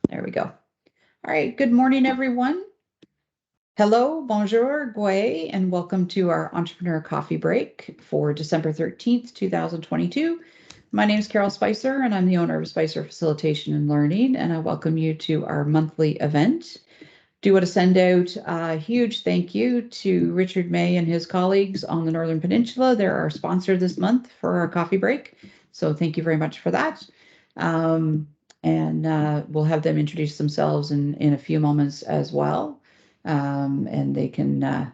There we go. All right. Good morning, everyone. Hello, bonjour, gui, and welcome to our Entrepreneur Coffee Break for December 13th, 2022. My name is Carol Spicer, and I'm the owner of Spicer Facilitation and Learning, and I welcome you to our monthly event. Do want to send out a huge thank you to Richard May and his colleagues on the Northern Peninsula. They're our sponsor this month for our coffee break. So thank you very much for that. And we'll have them introduce themselves in a few moments as well. And they can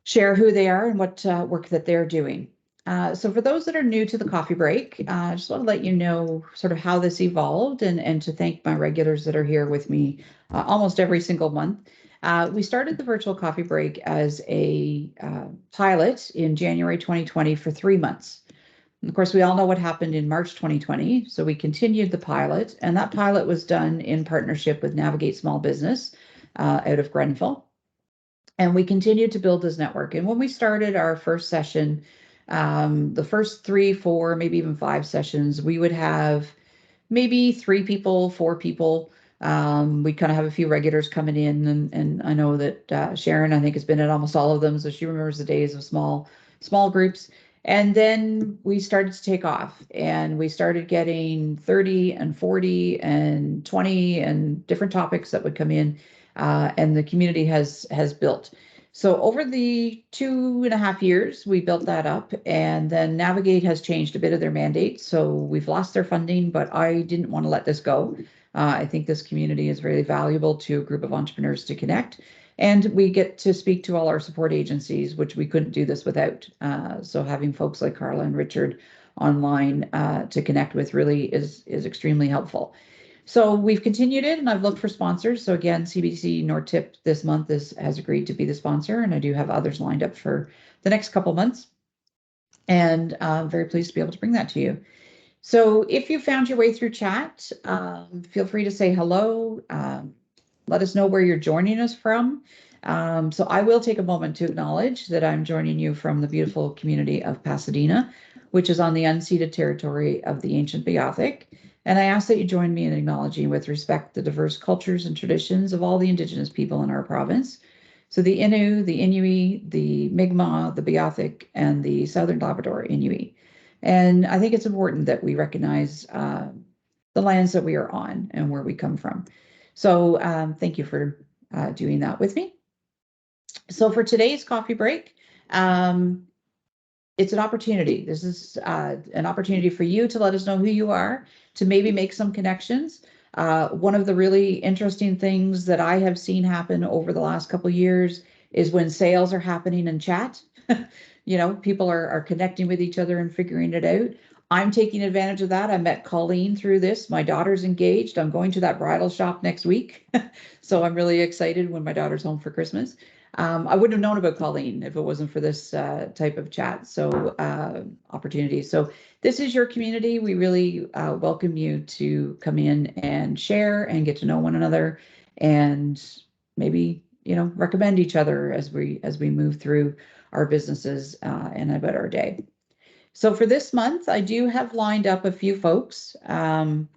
share who they are and what work that they're doing. So for those that are new to the coffee break, I just want to let you know sort of how this evolved and to thank my regulars that are here with me almost every single month. We started the virtual coffee break as a pilot in January 2020 for 3 months. And of course, we all know what happened in March 2020. So we continued the pilot, and that pilot was done in partnership with Navigate Small Business out of Grenfell. And we continued to build this network. And when we started our first session, the first 3, 4, maybe even 5 sessions, we would have maybe 3 people, 4 people. We kind of have a few regulars coming in, and I know that Sharon, I think, has been at almost all of them, so she remembers the days of small groups. And then we started to take off, and we started getting 30 and 40 and 20 and different topics that would come in, and the community has built. So over the 2.5 years, we built that up, and then Navigate has changed a bit of their mandate. So we've lost their funding, but I didn't want to let this go. I think this community is very valuable to a group of entrepreneurs to connect. And we get to speak to all our support agencies, which we couldn't do this without. So having folks like Carla and Richard online to connect with really is extremely helpful. So we've continued it, and I've looked for sponsors. So again, CBC Nortip this month has agreed to be the sponsor, and I do have others lined up for the next couple months. And I'm very pleased to be able to bring that to you. So if you found your way through chat, feel free to say hello. Let us know where you're joining us from. So I will take a moment to acknowledge that I'm joining you from the beautiful community of Pasadena, which is on the unceded territory of the ancient Beothuk. And I ask that you join me in acknowledging with respect the diverse cultures and traditions of all the Indigenous people in our province. So the Innu, the Inuit, the Mi'kmaq, the Beothuk, and the Southern Labrador Inuit. And I think it's important that we recognize the lands that we are on and where we come from. So thank you for doing that with me. So for today's coffee break, it's an opportunity. This is an opportunity for you to let us know who you are, to maybe make some connections. One of the really interesting things that I have seen happen over the last couple of years is when sales are happening in chat. You know, people are connecting with each other and figuring it out. I'm taking advantage of that. I met Colleen through this. My daughter's engaged. I'm going to that bridal shop next week. So I'm really excited when my daughter's home for Christmas. I wouldn't have known about Colleen if it wasn't for this type of chat. So opportunity. So this is your community. We really welcome you to come in and share and get to know one another, and maybe, you know, recommend each other as we move through our businesses and about our day. So for this month, I do have lined up a few folks, and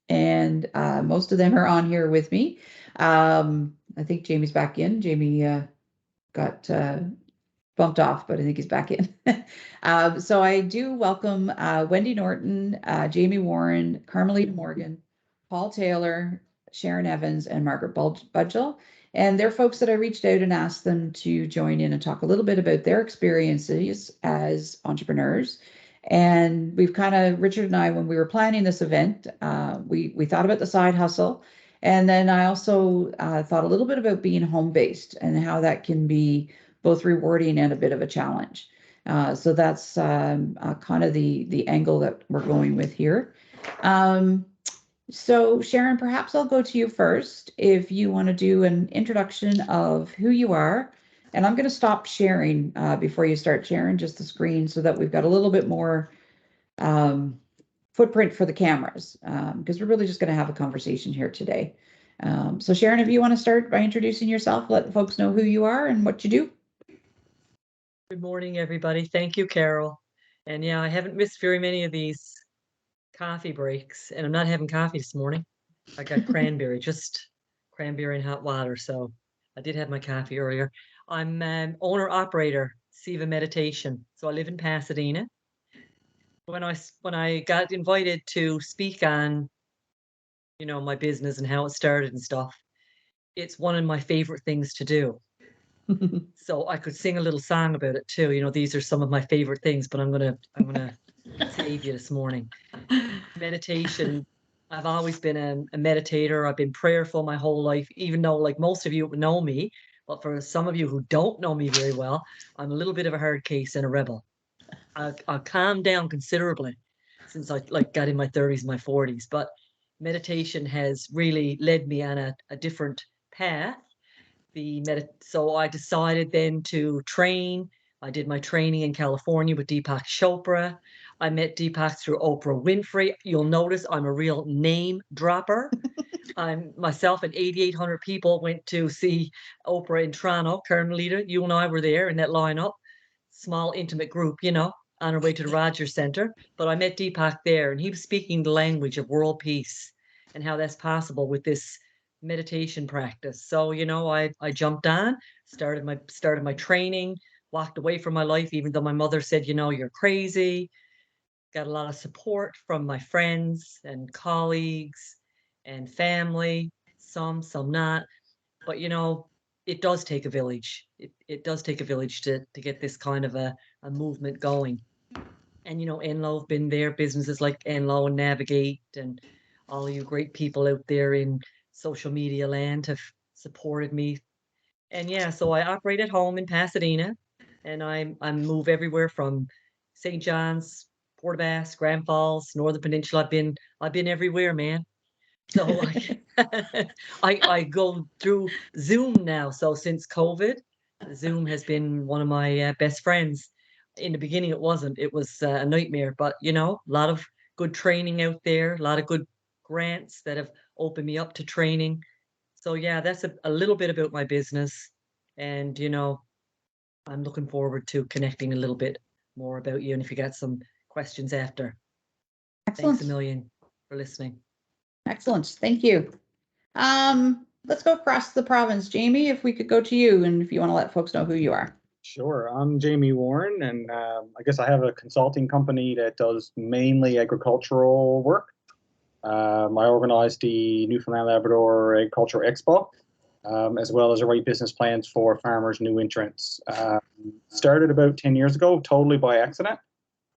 most of them are on here with me. I think Jamie's back in. Jamie got bumped off, but I think he's back in. So I do welcome Wendy Norton, Jamie Warren, Carmelita Morgan, Paul Taylor, Sharon Evans, and Margaret Budgell. And they're folks that I reached out and asked them to join in and talk a little bit about their experiences as entrepreneurs. And we've kind of, Richard and I, when we were planning this event, we thought about the side hustle. And then I also thought a little bit about being home-based and how that can be both rewarding and a bit of a challenge. So that's kind of the angle that we're going with here. So Sharon, perhaps I'll go to you first if you want to do an introduction of who you are. And I'm going to stop sharing before you start sharing just the screen so that we've got a little bit more footprint for the cameras, because we're really just going to have a conversation here today. So Sharon, if you want to start by introducing yourself, let folks know who you are and what you do. Good morning, everybody. Thank you, Carol. And yeah, I haven't missed very many of these coffee breaks, and I'm not having coffee this morning. I got cranberry, just cranberry and hot water. So I did have my coffee earlier. I'm owner operator, Siva Meditation. So I live in Pasadena. When I got invited to speak on, my business and how it started and stuff, it's one of my favorite things to do. So I could sing a little song about it too. These are some of my favorite things, but I'm gonna save you this morning. Meditation. I've always been a meditator. I've been prayerful my whole life, even though like most of you know me. But for some of you who don't know me very well, I'm a little bit of a hard case and a rebel. I've calmed down considerably since I like got in my 30s, my 40s. But meditation has really led me on a different path. So I decided then to train. I did my training in California with Deepak Chopra. I met Deepak through Oprah Winfrey. You'll notice I'm a real name dropper. I'm myself and 8,800 people went to see Oprah in Toronto. Carmelita, you and I were there in that lineup, small intimate group, on our way to the Rogers Center. But I met Deepak there, and he was speaking the language of world peace and how that's possible with this meditation practice. So, I jumped on, started my training, walked away from my life, even though my mother said, you're crazy. Got a lot of support from my friends and colleagues and family, some not. But it does take a village. It does take a village to get this kind of a movement going. And Enlo have been there, businesses like Enlo and Navigate and all of you great people out there in social media land have supported me. And yeah, so I operate at home in Pasadena, and I move everywhere from St. John's, Port Bass, Grand Falls, Northern Peninsula. I've been everywhere, man. So like I go through Zoom now. So since COVID, Zoom has been one of my best friends. In the beginning, it wasn't. It was a nightmare. But a lot of good training out there, a lot of good grants that have opened me up to training. So yeah, that's a little bit about my business. And I'm looking forward to connecting a little bit more about you. And if you got some questions after, thanks a Excellent. million for listening. Excellent. Thank you. Let's go across the province. Jamie, if we could go to you and if you want to let folks know who you are. Sure. I'm Jamie Warren, and I guess I have a consulting company that does mainly agricultural work. I organized the Newfoundland Labrador Agriculture Expo, as well as write business plans for farmers' new entrants. Started about 10 years ago, totally by accident.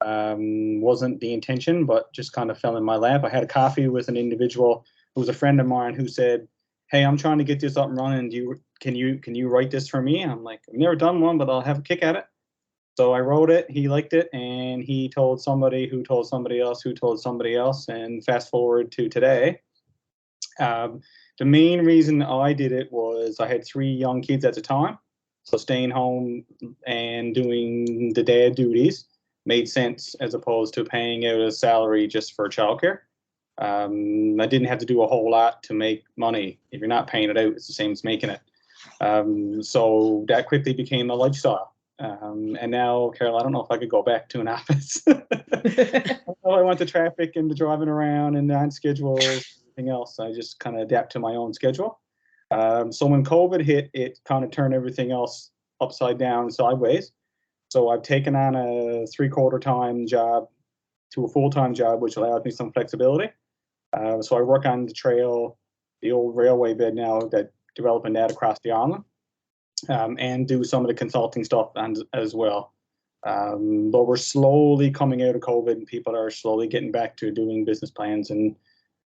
Wasn't the intention, but just kind of fell in my lap. I had a coffee with an individual who was a friend of mine who said, "Hey, I'm trying to get this up and running. Can you write this for me?" I'm like, "I've never done one, but I'll have a kick at it." So I wrote it. He liked it, and he told somebody who told somebody else who told somebody else. And fast forward to today. Um, the main reason I did it was I had 3 young kids at the time, so staying home and doing the dad duties made sense as opposed to paying out a salary just for childcare. I didn't have to do a whole lot to make money. If you're not paying it out, it's the same as making it. So that quickly became a lifestyle. And now, Carol, I don't know if I could go back to an office. I want the traffic and the driving around and on schedules, everything else. I just kind of adapt to my own schedule. So when COVID hit, it kind of turned everything else upside down, sideways. So I've taken on a 3/4 time job to a full-time job, which allows me some flexibility. So I work on the trail, the old railway bed now, that developing that across the island, and do some of the consulting stuff as well. But we're slowly coming out of COVID, and people are slowly getting back to doing business plans and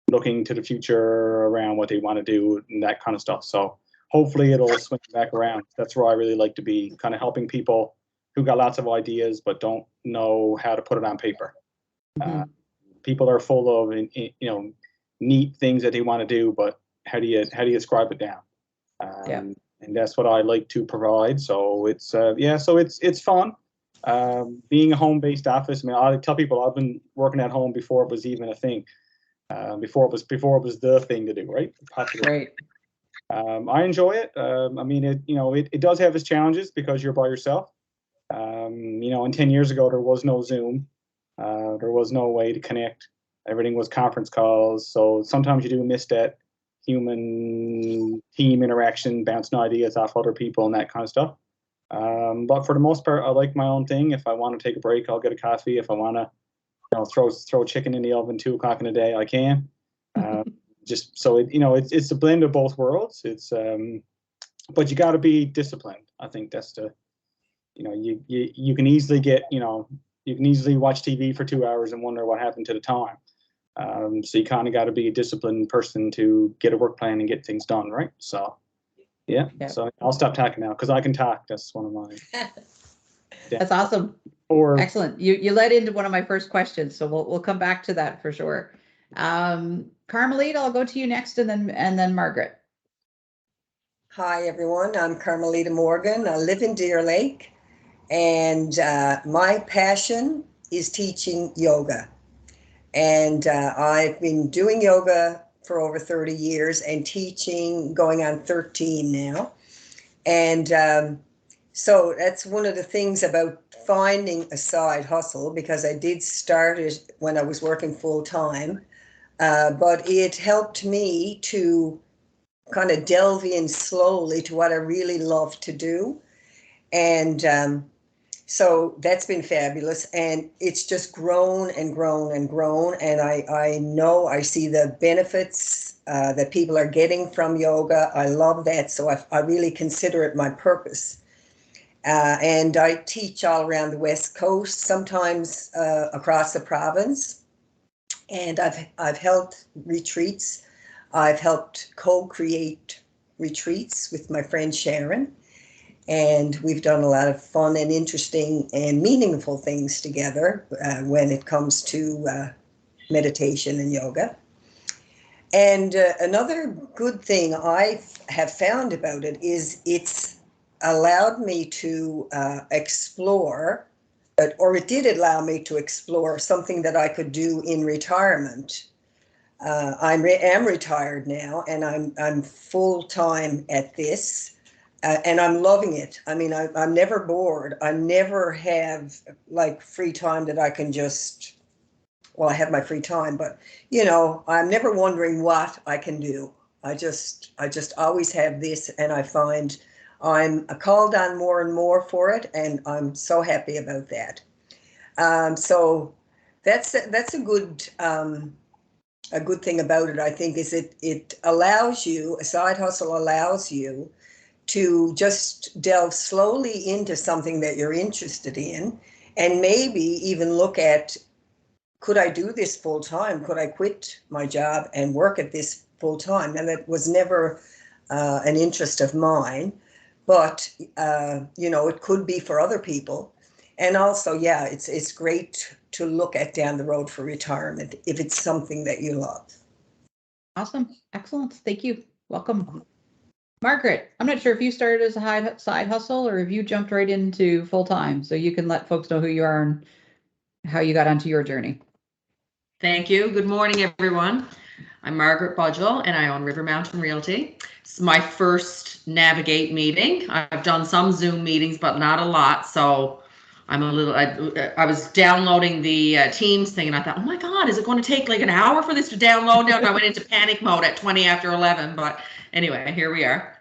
looking to the future around what they want to do and that kind of stuff. So hopefully it'll swing back around. That's where I really like to be, kind of helping people who got lots of ideas but don't know how to put it on paper. Mhm. People are full of neat things that they want to do, but how do you scribe it down? Yeah. And that's what I like to provide. So it's so it's fun. Being a home-based office. I mean, I tell people I've been working at home before it was even a thing. Before it was the thing to do, right? Popular. Great. I enjoy it. I mean, it does have its challenges because you're by yourself. And 10 years ago there was no Zoom. There was no way to connect. Everything was conference calls. So sometimes you do miss that human team interaction, bouncing ideas off other people and that kind of stuff. But for the most part, I like my own thing. If I want to take a break, I'll get a coffee. If I want to, throw chicken in the oven 2 o'clock in the day, I can. Just so it's a blend of both worlds. But you got to be disciplined. I think that's you can easily you can easily watch TV for 2 hours and wonder what happened to the time. So you kind of got to be a disciplined person to get a work plan and get things done, right? So, yeah. So I'll stop talking now because I can talk. That's one of my. That's awesome. Excellent. You led into one of my first questions, so we'll come back to that for sure. Carmelita, I'll go to you next, and then Margaret. Hi everyone, I'm Carmelita Morgan. I live in Deer Lake, and my passion is teaching yoga. And I've been doing yoga for over 30 years and teaching going on 13 now. And so that's one of the things about finding a side hustle, because I did start it when I was working full time, but it helped me to kind of delve in slowly to what I really love to do. And so that's been fabulous, and it's just grown and grown and grown. And I know I see the benefits that people are getting from yoga. I love that. So I really consider it my purpose. And I teach all around the West Coast, sometimes across the province. And I've held retreats. I've helped co-create retreats with my friend Sharon. And we've done a lot of fun and interesting and meaningful things together when it comes to meditation and yoga. And another good thing I have found about it is it's allowed me to explore, or it did allow me to explore something that I could do in retirement. I am retired now, and I'm full-time at this. And I'm loving it. I mean, I'm never bored. I never have like free time that I can just, well, I have my free time, but I'm never wondering what I can do. I just always have this, and I find I'm called on more and more for it, and I'm so happy about that. So that's a good thing about it, I think, is it allows you, a side hustle allows you to just delve slowly into something that you're interested in, and maybe even look at, could I do this full time? Could I quit my job and work at this full time? And that was never an interest of mine, but it could be for other people. And also, yeah, it's great to look at down the road for retirement if it's something that you love. Awesome. Excellent. Thank you. Welcome. Margaret, I'm not sure if you started as a side hustle or if you jumped right into full time, so you can let folks know who you are and how you got onto your journey. Thank you. Good morning, everyone. I'm Margaret Budgell, and I own River Mountain Realty. It's my first Navigate meeting. I've done some Zoom meetings, but not a lot, so I'm a little. I was downloading the Teams thing, and I thought, oh my God, is it going to take like an hour for this to download? Now, I went into panic mode at 20 after 11, but anyway, here we are.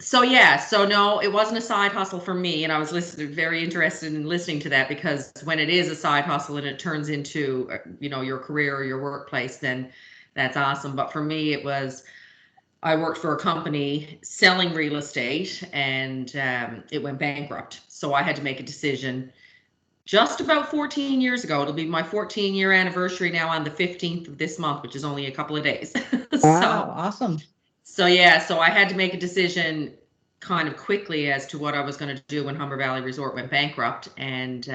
So no, it wasn't a side hustle for me, and I was very interested in listening to that, because when it is a side hustle and it turns into your career or your workplace, then that's awesome. But for me, I worked for a company selling real estate, and it went bankrupt. So I had to make a decision just about 14 years ago. It'll be my 14-year anniversary now on the 15th of this month, which is only a couple of days. Wow, awesome. So I had to make a decision kind of quickly as to what I was going to do when Humber Valley Resort went bankrupt. And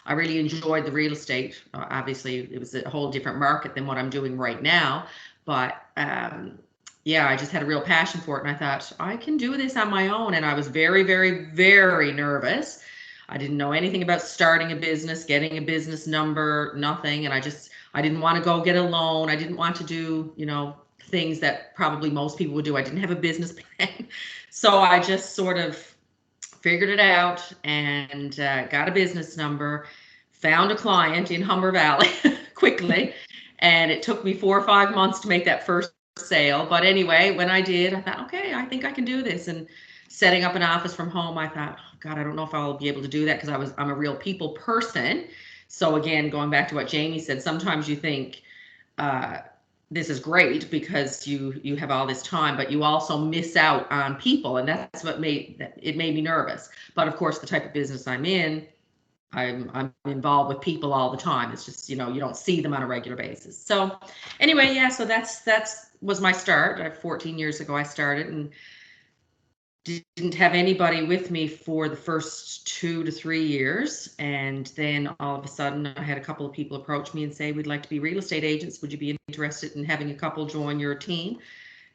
I really enjoyed the real estate. Obviously, it was a whole different market than what I'm doing right now. But I just had a real passion for it. And I thought, I can do this on my own. And I was very, very, very nervous. I didn't know anything about starting a business, getting a business number, nothing. And I didn't want to go get a loan. I didn't want to do, things that probably most people would do. I didn't have a business plan. So I just sort of figured it out and got a business number, found a client in Humber Valley quickly. And it took me 4 or 5 months to make that first sale. But anyway, when I did, I thought, okay, I think I can do this. And setting up an office from home, I thought, oh, God, I don't know if I'll be able to do that because I'm a real people person. So again, going back to what Jamie said, sometimes you think this is great because you have all this time, but you also miss out on people, and that's what made me nervous. But of course, the type of business I'm in, I'm involved with people all the time. It's just, you don't see them on a regular basis. So anyway, yeah, so that's was my start. 14 years ago I started, and didn't have anybody with me for the first 2 to 3 years. And then all of a sudden I had a couple of people approach me and say, we'd like to be real estate agents. Would you be interested in having a couple join your team?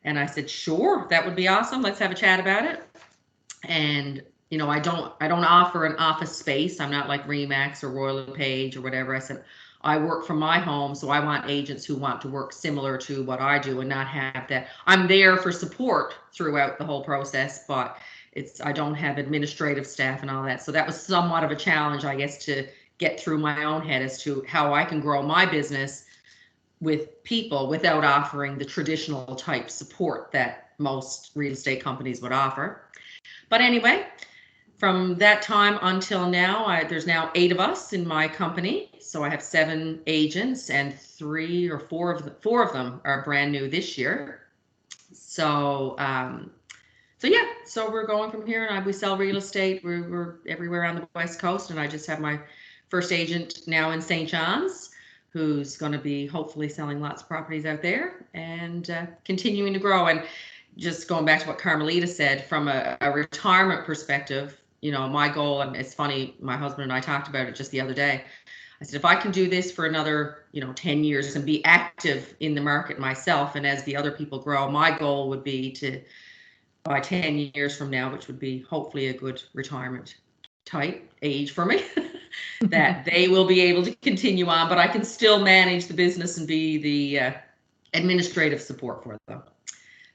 And I said, sure, that would be awesome. Let's have a chat about it. And I don't offer an office space. I'm not like Remax or Royal LePage or whatever. I said, I work from my home, so I want agents who want to work similar to what I do and not have that. I'm there for support throughout the whole process, but I don't have administrative staff and all that. So that was somewhat of a challenge, I guess, to get through my own head as to how I can grow my business with people without offering the traditional type support that most real estate companies would offer. But anyway, from that time until now, there's now 8 of us in my company. So I have 7 agents, and 3 or 4 of them are brand new this year. So, yeah, so we're going from here, and we sell real estate. We're everywhere on the West Coast, and I just have my first agent now in St. John's, who's going to be hopefully selling lots of properties out there and continuing to grow. And just going back to what Carmelita said, from a retirement perspective, my goal, and it's funny, my husband and I talked about it just the other day. I said, if I can do this for another, 10 years and be active in the market myself, and as the other people grow, my goal would be to, by 10 years from now, which would be hopefully a good retirement type age for me, that they will be able to continue on, but I can still manage the business and be the administrative support for them.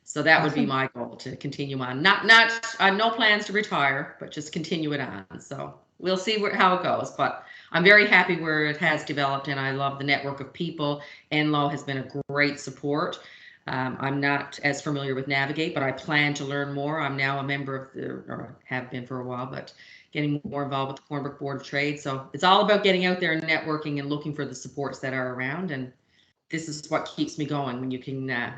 So that would be my goal, to continue on. Not no plans to retire, but just continue it on. So we'll see how it goes. But I'm very happy where it has developed, and I love the network of people. Enloe has been a great support. I'm not as familiar with Navigate, but I plan to learn more. I'm now a member of or have been for a while, but getting more involved with the Cornbrook Board of Trade. So it's all about getting out there and networking and looking for the supports that are around. And this is what keeps me going, when you can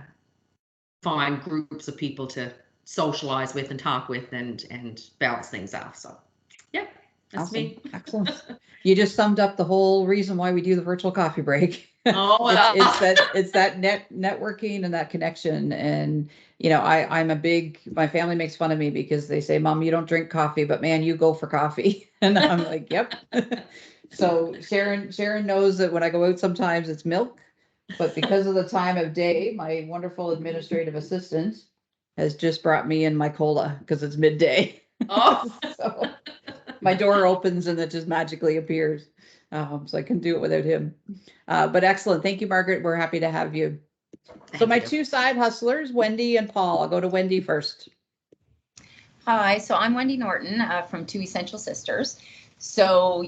find groups of people to socialize with and talk with and balance things off. So yeah, that's awesome. me. Excellent. You just summed up the whole reason why we do the virtual coffee break. Oh, it's that networking and that connection. And my family makes fun of me because they say, Mom, you don't drink coffee, but man, you go for coffee. And I'm like, yep. So Sharon knows that when I go out, sometimes it's milk. But because of the time of day, my wonderful administrative assistant has just brought me in my cola because it's midday. Oh. So my door opens and it just magically appears. So I can do it without him. But excellent. Thank you, Margaret. We're happy to have you. So my 2 side hustlers, Wendy and Paul. I'll go to Wendy first. Hi, so I'm Wendy Norton from 2 Essential Sisters. So,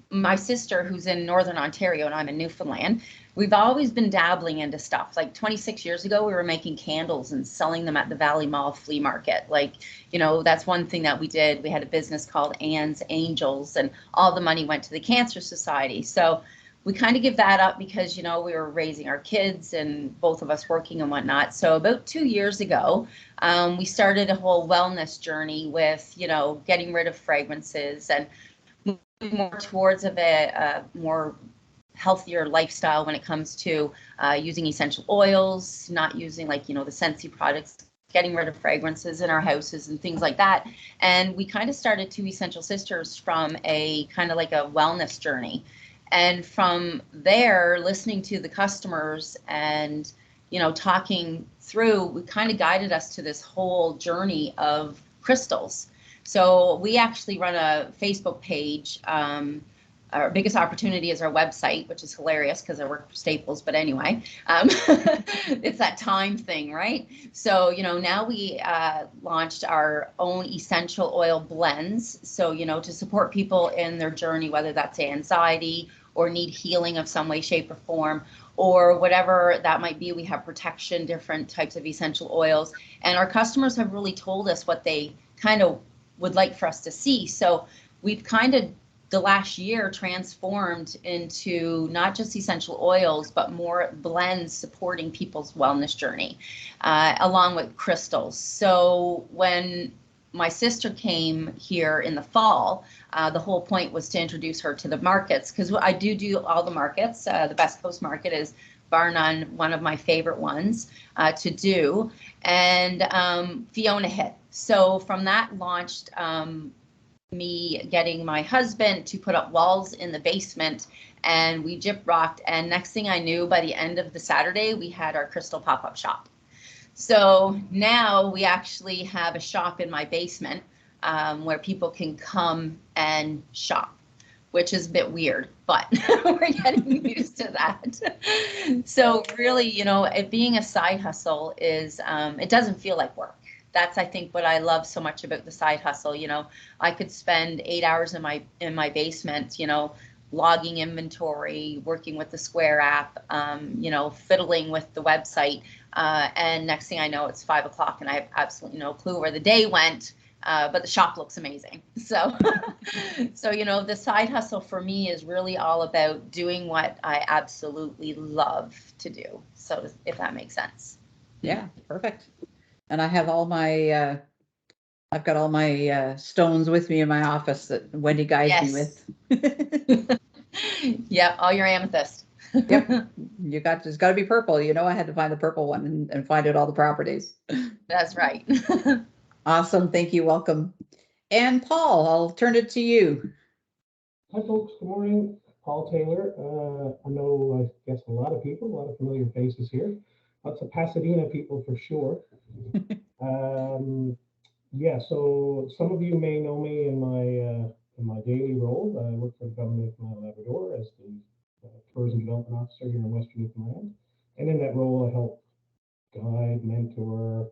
my sister, who's in Northern Ontario and I'm in Newfoundland, we've always been dabbling into stuff. Like 26 years ago, we were making candles and selling them at the Valley Mall flea market. That's one thing that we did. We had a business called Anne's Angels, and all the money went to the Cancer Society. So we kind of give that up because, we were raising our kids and both of us working and whatnot. So about 2 years ago, we started a whole wellness journey with, getting rid of fragrances and moving more towards a more healthier lifestyle when it comes to using essential oils, not using the Scentsy products, getting rid of fragrances in our houses and things like that. And we kind of started 2 Essential Sisters from a kind of like a wellness journey. And from there, listening to the customers and, talking through, we kind of guided us to this whole journey of crystals. So we actually run a Facebook page our biggest opportunity is our website, which is hilarious because I work for Staples, but anyway, it's that time thing, right? So, now we launched our own essential oil blends. So, to support people in their journey, whether that's anxiety or need healing of some way, shape, or form, or whatever that might be. We have protection, different types of essential oils, and our customers have really told us what they kind of would like for us to see. So we've kind of the last year transformed into not just essential oils, but more blends supporting people's wellness journey, along with crystals. So when my sister came here in the fall, the whole point was to introduce her to the markets, because I do all the markets. The Best Coast Market is bar none one of my favorite ones to do. And Fiona hit. So from that launched me getting my husband to put up walls in the basement, and we gyp rocked. And next thing I knew, by the end of the Saturday, we had our crystal pop-up shop. So now we actually have a shop in my basement where people can come and shop, which is a bit weird, but we're getting used to that. So really, it being a side hustle is, it doesn't feel like work. That's, I think, what I love so much about the side hustle. I could spend 8 hours in my basement, logging inventory, working with the Square app, fiddling with the website. And next thing I know, it's 5 o'clock and I have absolutely no clue where the day went, but the shop looks amazing. So, the side hustle for me is really all about doing what I absolutely love to do. So if that makes sense. Yeah, perfect. And I have all my, I've got all my stones with me in my office that Wendy guides me with. Yeah, all your amethyst. Yep, it's got to be purple. I had to find the purple one and find out all the properties. That's right. Awesome, thank you, welcome. And Paul, I'll turn it to you. Hi folks, good morning. Paul Taylor. I know, I guess a lot of people, a lot of familiar faces here. Lots of Pasadena people for sure. Yeah, so some of you may know me in my daily role. I work for the government of Newfoundland Labrador as the tourism development officer here in Western Newfoundland. And in that role, I help guide, mentor,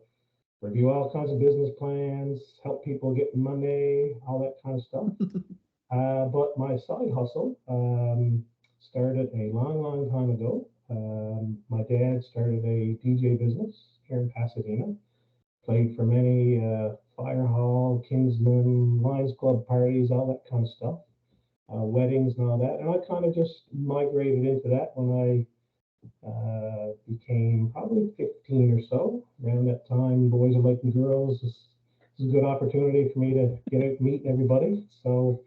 review all kinds of business plans, help people get money, all that kind of stuff. But my side hustle started a long time ago. My dad started a DJ business here in Pasadena. Played for many fire hall, Kingsman, Lions Club parties, all that kind of stuff, weddings and all that. And I kind of just migrated into that when I became probably 15 or so. Around that time, boys are liking girls. This is a good opportunity for me to get out and meet everybody. So,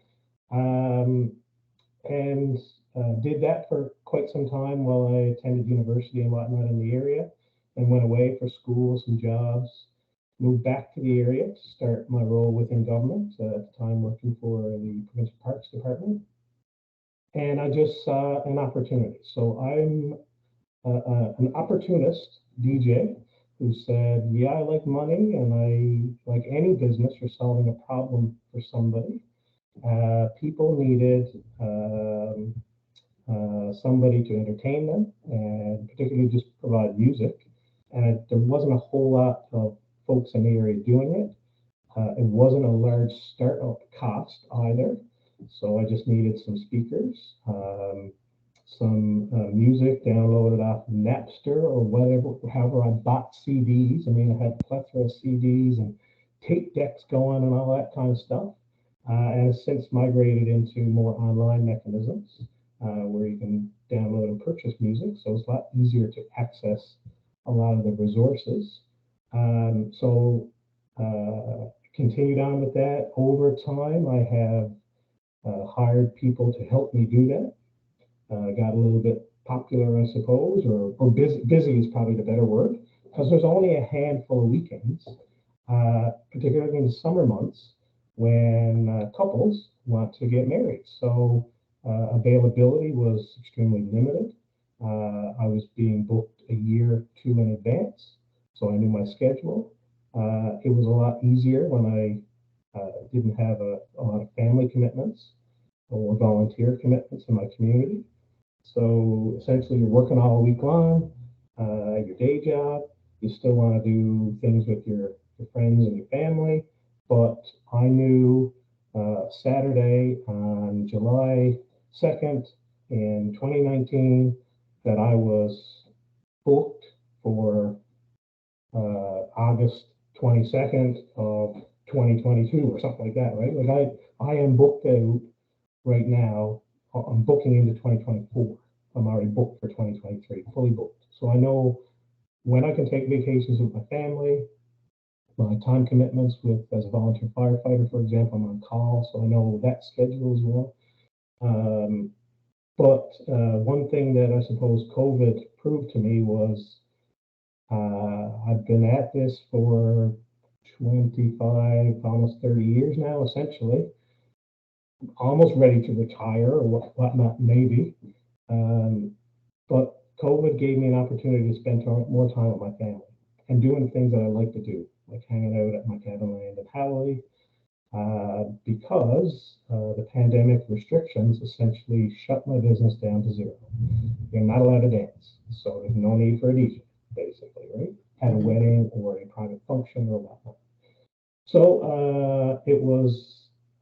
did that for quite some time while I attended university and whatnot in the area, and went away for school, some jobs. Moved back to the area to start my role within government, at the time working for the Provincial Parks Department. And I just saw an opportunity. So I'm an opportunist DJ who said, yeah, I like money and I like any business for solving a problem for somebody. People needed somebody to entertain them and particularly just provide music. And there wasn't a whole lot of folks in the area doing it. It wasn't a large startup cost either. So I just needed some speakers, some music downloaded off Napster or whatever, however I bought CDs. I mean, I had a plethora of CDs and tape decks going and all that kind of stuff. And has since migrated into more online mechanisms where you can download and purchase music. So it's a lot easier to access a lot of the resources. Continued on with that. Over time, I have hired people to help me do that. Got a little bit popular, I suppose, or busy is probably the better word, because there's only a handful of weekends, particularly in the summer months, when couples want to get married. So availability was extremely limited. I was being booked a year or two in advance, so I knew my schedule. It was a lot easier when I didn't have a lot of family commitments. or volunteer commitments in my community. So essentially, you're working all week long, your day job. You still want to do things with your friends and your family. But I knew Saturday on July 2nd in 2019 that I was booked for August 22nd of 2022 or something like that, right? Like I am booked out right now. I'm booking into 2024. I'm already booked for 2023, fully booked. So I know when I can take vacations with my family, my time commitments with as a volunteer firefighter, for example, I'm on call, so I know that schedule as well. But one thing that I suppose COVID proved to me was I've been at this for 25, almost 30 years now, essentially. Almost ready to retire or whatnot, maybe. But COVID gave me an opportunity to spend more time with my family and doing things that I like to do, like hanging out at my cabin land in Howley, because the pandemic restrictions essentially shut my business down to zero. You're not allowed to dance, so there's no need for a DJ, basically, right? At a wedding or a private function or whatnot. So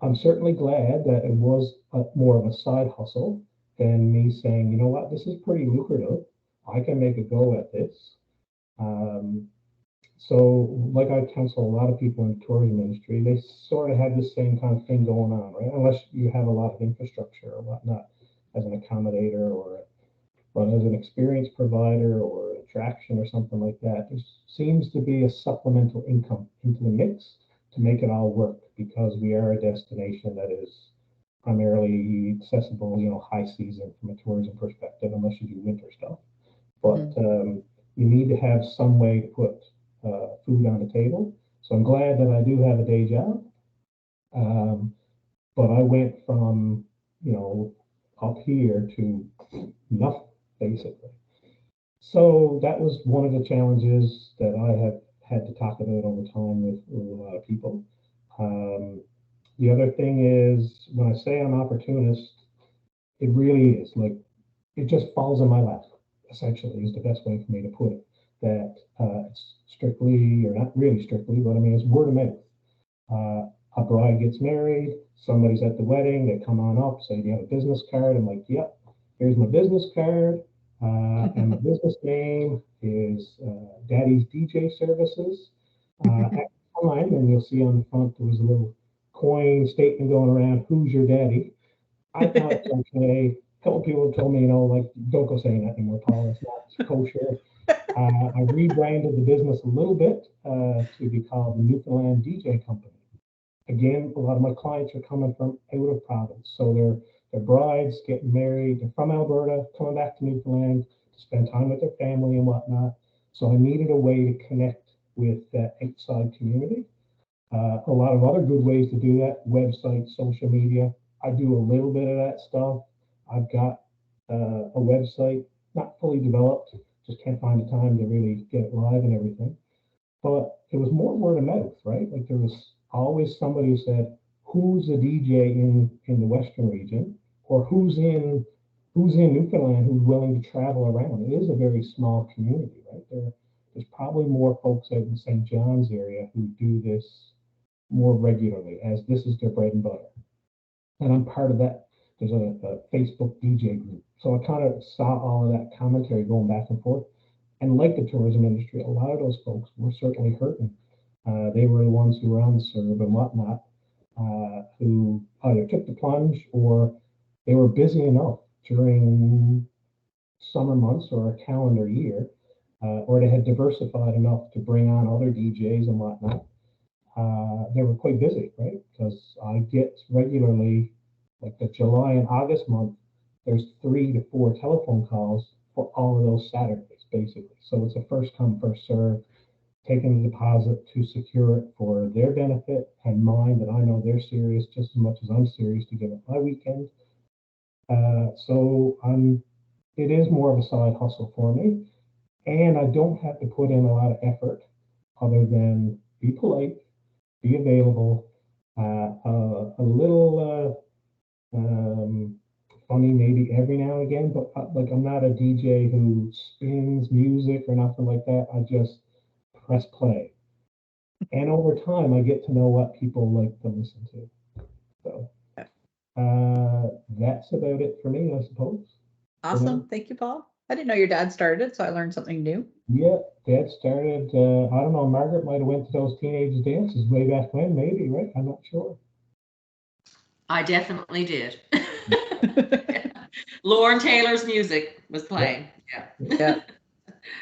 I'm certainly glad that it was more of a side hustle than me saying, you know what, this is pretty lucrative. I can make a go at this. So like I counsel a lot of people in the tourism industry, they sort of have the same kind of thing going on, right? Unless you have a lot of infrastructure or whatnot as an accommodator but as an experience provider or an attraction or something like that, there seems to be a supplemental income into the mix to make it all work, because we are a destination that is primarily accessible, high season from a tourism perspective, unless you do winter stuff. But you need to have some way to put food on the table. So I'm glad that I do have a day job. But I went from, up here to nothing, basically. So that was one of the challenges that I have had to talk about over time with a lot of people. The other thing is, when I say I'm an opportunist, it really is like, it just falls in my lap, essentially, is the best way for me to put it. That it's strictly, or not really strictly, but I mean, it's word of mouth. A bride gets married, somebody's at the wedding, they come on up, say, do you have a business card? I'm like, yep, here's my business card. And my business name is Daddy's DJ Services. At the time, and you'll see on the front, there was a little coin statement going around, who's your daddy? I thought it was okay. A couple people told me, like, don't go saying that anymore, Paul, it's not kosher. I rebranded the business a little bit to be called the Newfoundland DJ Company. Again, a lot of my clients are coming from out of province, so they're brides getting married, they're from Alberta, coming back to Newfoundland to spend time with their family and whatnot. So I needed a way to connect with that outside community. A lot of other good ways to do that: website, social media. I do a little bit of that stuff. I've got a website, not fully developed, just can't find the time to really get it live and everything. But it was more word of mouth, right? Like, there was always somebody who said, who's a DJ in the Western region, or who's in Newfoundland who's willing to travel around. It is a very small community, right? There's probably more folks out in St. John's area who do this more regularly, as this is their bread and butter. And I'm part of that. There's a Facebook DJ group. So I kind of saw all of that commentary going back and forth. And like the tourism industry, a lot of those folks were certainly hurting. They were the ones who were on the CERB and whatnot, who either took the plunge or they were busy enough during summer months or a calendar year, or they had diversified enough to bring on other DJs and whatnot. They were quite busy, right? Because I get regularly, like the July and August month, there's 3 to 4 telephone calls for all of those Saturdays, basically. So it's a first come, first serve, taking the deposit to secure it for their benefit and mine, that I know they're serious just as much as I'm serious to give up my weekend. So it is more of a side hustle for me, and I don't have to put in a lot of effort other than be polite, be available, a little funny maybe every now and again, but like I'm not a DJ who spins music or nothing like that. I just press play. And over time, I get to know what people like to listen to. So that's about it for me, I suppose. Awesome. Thank you, Paul. I didn't know your dad started, so I learned something new. Yeah, Dad started, I don't know, Margaret might have went to those teenage dances way back when, maybe, right? I'm not sure. I definitely did. Lauren Taylor's music was playing. Yeah.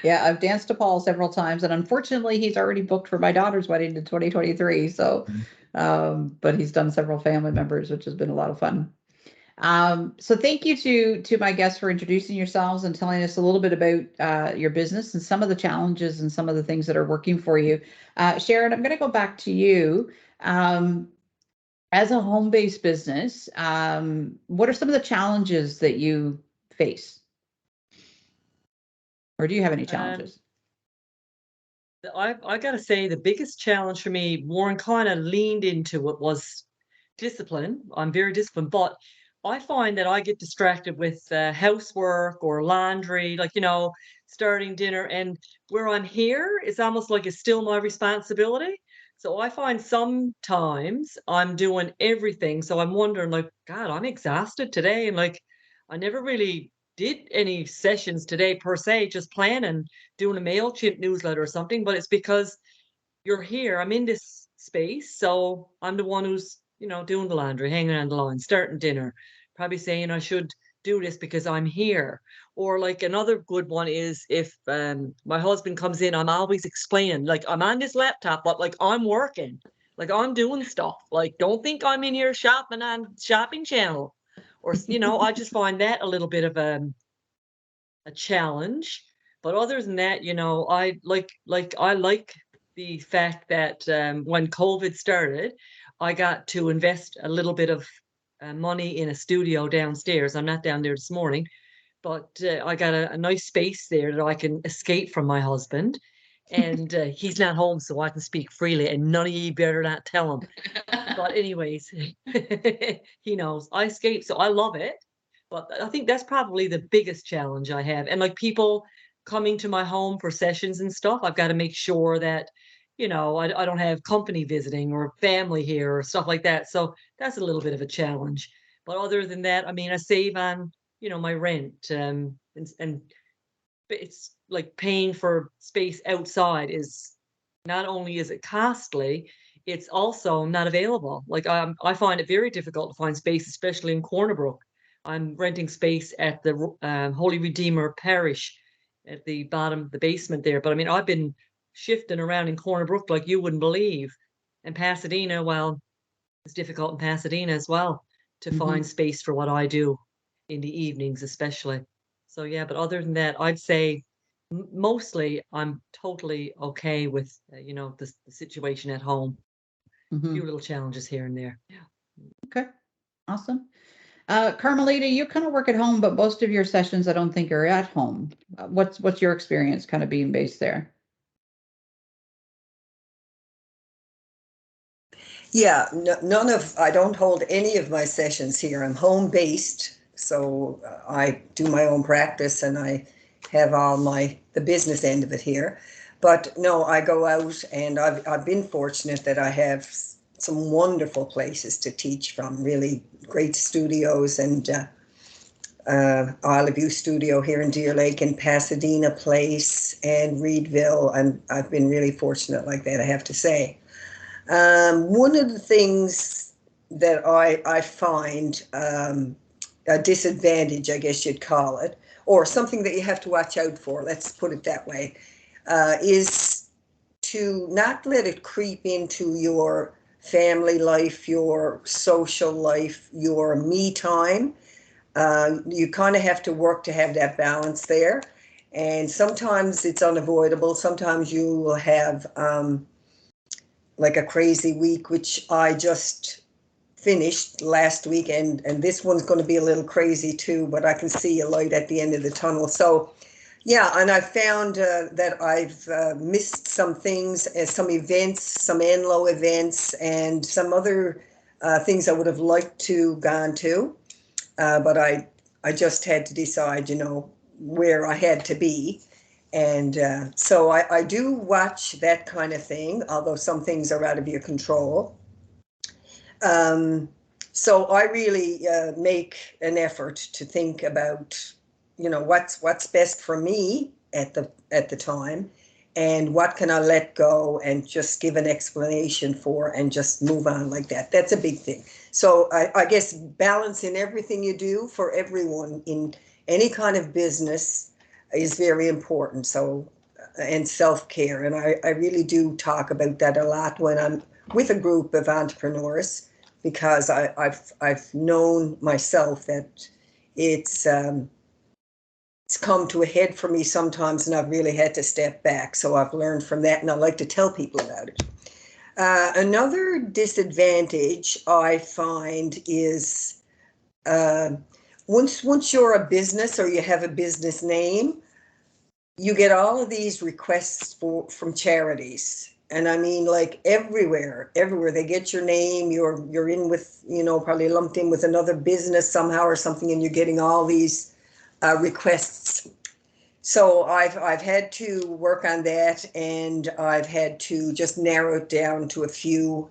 Yeah, I've danced to Paul several times, and unfortunately, he's already booked for my daughter's wedding in 2023. So, but he's done several family members, which has been a lot of fun. So thank you to my guests for introducing yourselves and telling us a little bit about your business and some of the challenges and some of the things that are working for you. Sharon, I'm going to go back to you. As a home-based business, what are some of the challenges that you face? Or do you have any challenges? I got to say, the biggest challenge for me, Warren kind of leaned into it, was discipline. I'm very disciplined, but I find that I get distracted with housework or laundry, like, starting dinner. And where I'm here, it's almost like it's still my responsibility. So I find sometimes I'm doing everything. So I'm wondering, like, God, I'm exhausted today. And like, I never really did any sessions today per se, just planning, doing a MailChimp newsletter or something. But it's because you're here. I'm in this space. So I'm the one who's, doing the laundry, hanging on the line, starting dinner, probably saying I should do this because I'm here. Or like another good one is if my husband comes in, I'm always explaining, like, I'm on this laptop, but like I'm working, like I'm doing stuff. Like, don't think I'm in here shopping on Shopping Channel. Or, I just find that a little bit of a challenge. But other than that, I like the fact that when COVID started, I got to invest a little bit of money in a studio downstairs. I'm not down there this morning, but I got a nice space there that I can escape from my husband. And he's not home, so I can speak freely, and none of you better not tell him. But anyways, he knows I escape, so I love it. But I think that's probably the biggest challenge I have. And like people coming to my home for sessions and stuff, I've got to make sure that, I don't have company visiting or family here or stuff like that. So that's a little bit of a challenge. But other than that, I mean, I save on, my rent, and it's like paying for space outside is not only is it costly, it's also not available. Like I find it very difficult to find space, especially in Corner Brook. I'm renting space at the Holy Redeemer Parish at the bottom, the basement there. But I mean, I've been shifting around in Corner Brook like you wouldn't believe. And Pasadena, well, it's difficult in Pasadena as well to find space for what I do in the evenings, especially. So yeah, but other than that, I'd say mostly I'm totally okay with the situation at home. A few little challenges here and there. Okay, awesome. Carmelita, you kind of work at home, but most of your sessions I don't think are at home. What's your experience kind of being based there? Yeah, I don't hold any of my sessions here. I'm home based, so I do my own practice and I have all the business end of it here. But no, I go out, and I've been fortunate that I have some wonderful places to teach from, really great studios, and Isle of View studio here in Deer Lake, and Pasadena Place and Reedville. And I've been really fortunate like that, I have to say. One of the things that I find a disadvantage, I guess you'd call it, or something that you have to watch out for, let's put it that way, is to not let it creep into your family life, your social life, your me time. You kind of have to work to have that balance there. And sometimes it's unavoidable. Sometimes you will have like a crazy week, which I just finished last week, and this one's going to be a little crazy too, but I can see a light at the end of the tunnel. So yeah, and I found that I've missed some things, some events, some Enlow events, and some other things I would have liked to gone to, but I I just had to decide, where I had to be. And so I do watch that kind of thing, although some things are out of your control. So I really make an effort to think about, what's best for me at the time, and what can I let go and just give an explanation for and just move on like that. That's a big thing. So I guess balance in everything you do for everyone in any kind of business is very important. So, and self-care. And I really do talk about that a lot when I'm with a group of entrepreneurs, because I've known myself that it's come to a head for me sometimes, and I've really had to step back. So I've learned from that, and I like to tell people about it. Another disadvantage I find is once you're a business or you have a business name, you get all of these requests from charities. And I mean, like everywhere they get your name, you're in with, probably lumped in with another business somehow or something, and you're getting all these requests. So I've had to work on that, and I've had to just narrow it down to a few,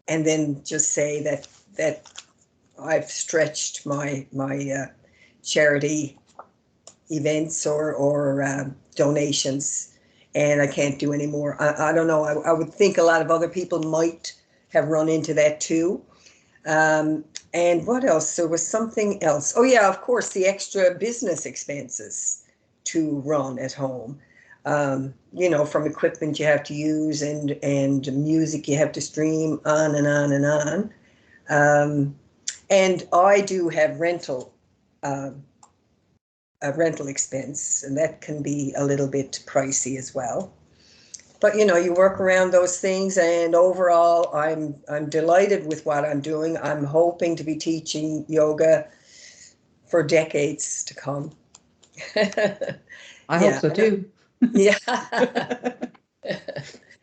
and then just say that I've stretched my charity events or donations, and I can't do any more. I don't know. I would think a lot of other people might have run into that too. And what else? There was something else. Oh yeah, of course, the extra business expenses to run at home. From equipment you have to use and music you have to stream, on and on and on. And I do have a rental expense, and that can be a little bit pricey as well. But you work around those things, and overall, I'm delighted with what I'm doing. I'm hoping to be teaching yoga for decades to come. I hope so too. Yeah.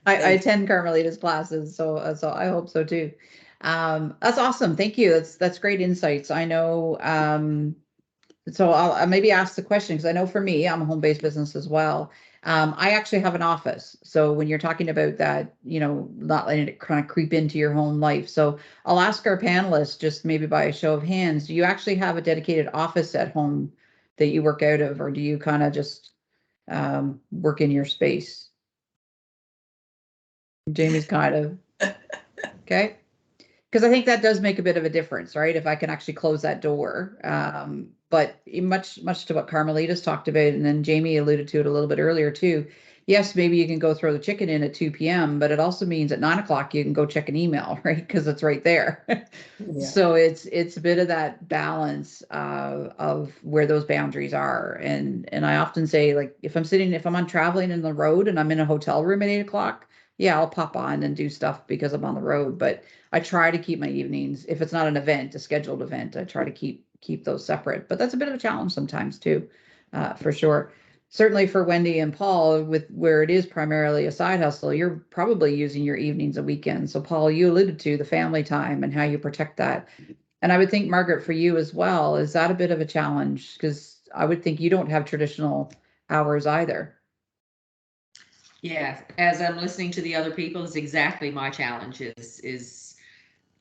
I attend Carmelita's classes, so I hope so too. That's awesome. Thank you. That's great insights. I know. So I'll maybe ask the question, because I know for me, I'm a home-based business as well. I actually have an office. So when you're talking about that, not letting it kind of creep into your home life. So I'll ask our panelists, just maybe by a show of hands, do you actually have a dedicated office at home that you work out of, or do you kind of just work in your space? Jamie's kind of, okay. Because I think that does make a bit of a difference, right? If I can actually close that door. But much to what Carmelita's talked about, and then Jamie alluded to it a little bit earlier too. Yes, maybe you can go throw the chicken in at 2 p.m., but it also means at 9 o'clock you can go check an email, right? Because it's right there. Yeah. So it's a bit of that balance of where those boundaries are. And I often say, like, if I'm traveling in the road and I'm in a hotel room at 8 o'clock, yeah, I'll pop on and do stuff because I'm on the road. But I try to keep my evenings, if it's not an event, a scheduled event, I try to keep those separate. But that's a bit of a challenge sometimes too, for sure. Certainly for Wendy and Paul, with where it is primarily a side hustle, you're probably using your evenings and weekends. So Paul, you alluded to the family time and how you protect that. And I would think, Margaret, for you as well, is that a bit of a challenge? Because I would think you don't have traditional hours either. Yeah, as I'm listening to the other people, it's exactly my challenge is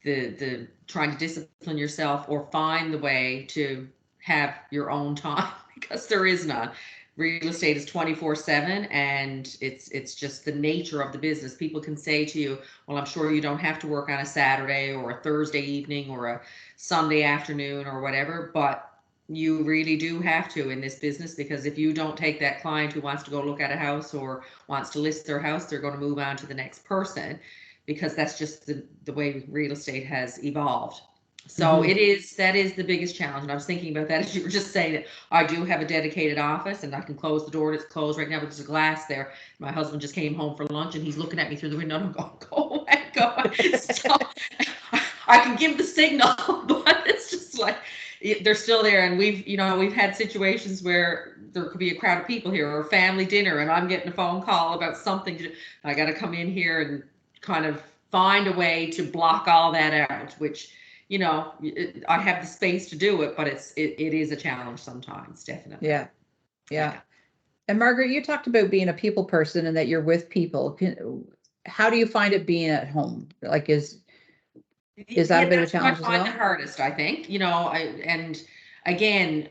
the trying to discipline yourself or find the way to have your own time, because there is none. Real estate is 24/7, and it's just the nature of the business. People can say to you, well, I'm sure you don't have to work on a Saturday or a Thursday evening or a Sunday afternoon or whatever, but you really do have to in this business, because if you don't take that client who wants to go look at a house or wants to list their house, they're going to move on to the next person, because that's just the way real estate has evolved. So that is the biggest challenge. And I was thinking about that as you were just saying that I do have a dedicated office, and I can close the door. It's closed right now, but there's a glass there. My husband just came home for lunch, and he's looking at me through the window, and I'm going, go away, go away. So I can give the signal, but it's just like, they're still there. And we've had situations where there could be a crowd of people here or family dinner, and I'm getting a phone call about something. I got to come in here and kind of find a way to block all that out, which you know, I have the space to do it, but it is a challenge sometimes, definitely. Yeah. Yeah. And Margaret, you talked about being a people person and that you're with people. How do you find it being at home? Like, is that a bit of a That's what challenge I as find well? the hardest, I think, you know, and again,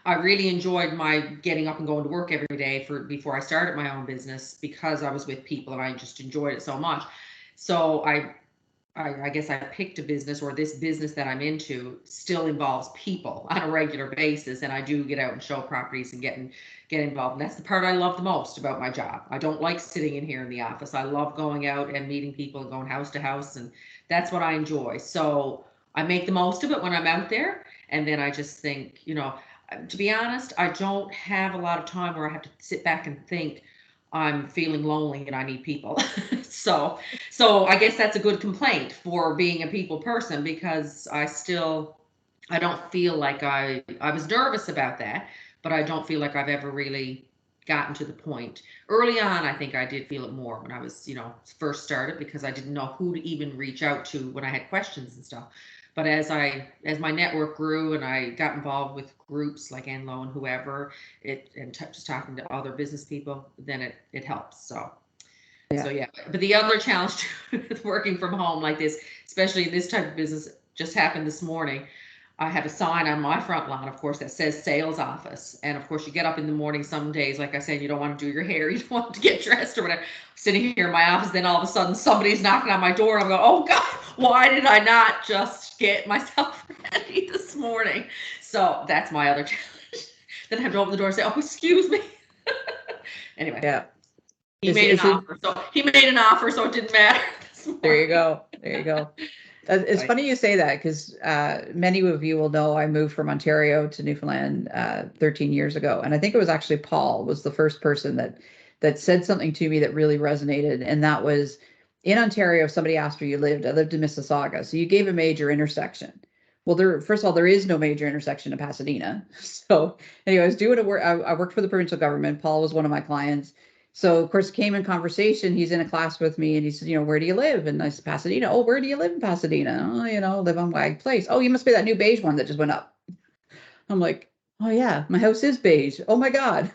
I really enjoyed my getting up and going to work every day before I started my own business, because I was with people and I just enjoyed it so much. So I guess I picked a business, or this business that I'm into still involves people on a regular basis. And I do get out and show properties and get involved. And that's the part I love the most about my job. I don't like sitting in here in the office. I love going out and meeting people and going house to house. And that's what I enjoy. So I make the most of it when I'm out there. And then I just think, you know, to be honest, I don't have a lot of time where I have to sit back and think I'm feeling lonely and I need people. So I guess that's a good complaint for being a people person, because I don't feel like I was nervous about that, but I don't feel like I've ever really gotten to the point. Early on, I think I did feel it more when I was, you know, first started, because I didn't know who to even reach out to when I had questions and stuff. But as my network grew and I got involved with groups like Enlow and whoever, just talking to other business people, then it helps. So yeah, but the other challenge with working from home like this, especially in this type of business, just happened this morning. I have a sign on my front lawn, of course, that says sales office. And of course, you get up in the morning some days, like I said, you don't want to do your hair, you don't want to get dressed or whatever. Sitting here in my office, then all of a sudden somebody's knocking on my door. And I'm going, oh God, why did I not just get myself ready this morning? So that's my other challenge. Then I have to open the door and say, oh, excuse me. Anyway. Yeah. He made an offer, so it didn't matter. There you go. There you go. It's funny you say that, because many of you will know I moved from Ontario to Newfoundland 13 years ago. And I think it was actually Paul was the first person that said something to me that really resonated. And that was, in Ontario, if somebody asked where you lived, I lived in Mississauga. So you gave a major intersection. Well, first of all, there is no major intersection in Pasadena. So anyway, I was doing I worked for the provincial government. Paul was one of my clients. So of course, came in conversation. He's in a class with me, and he said, you know, where do you live? And I said, Pasadena. Oh, where do you live in Pasadena? Oh, you know, live on Wag Place. Oh, you must be that new beige one that just went up. I'm like, oh yeah, my house is beige. Oh my God.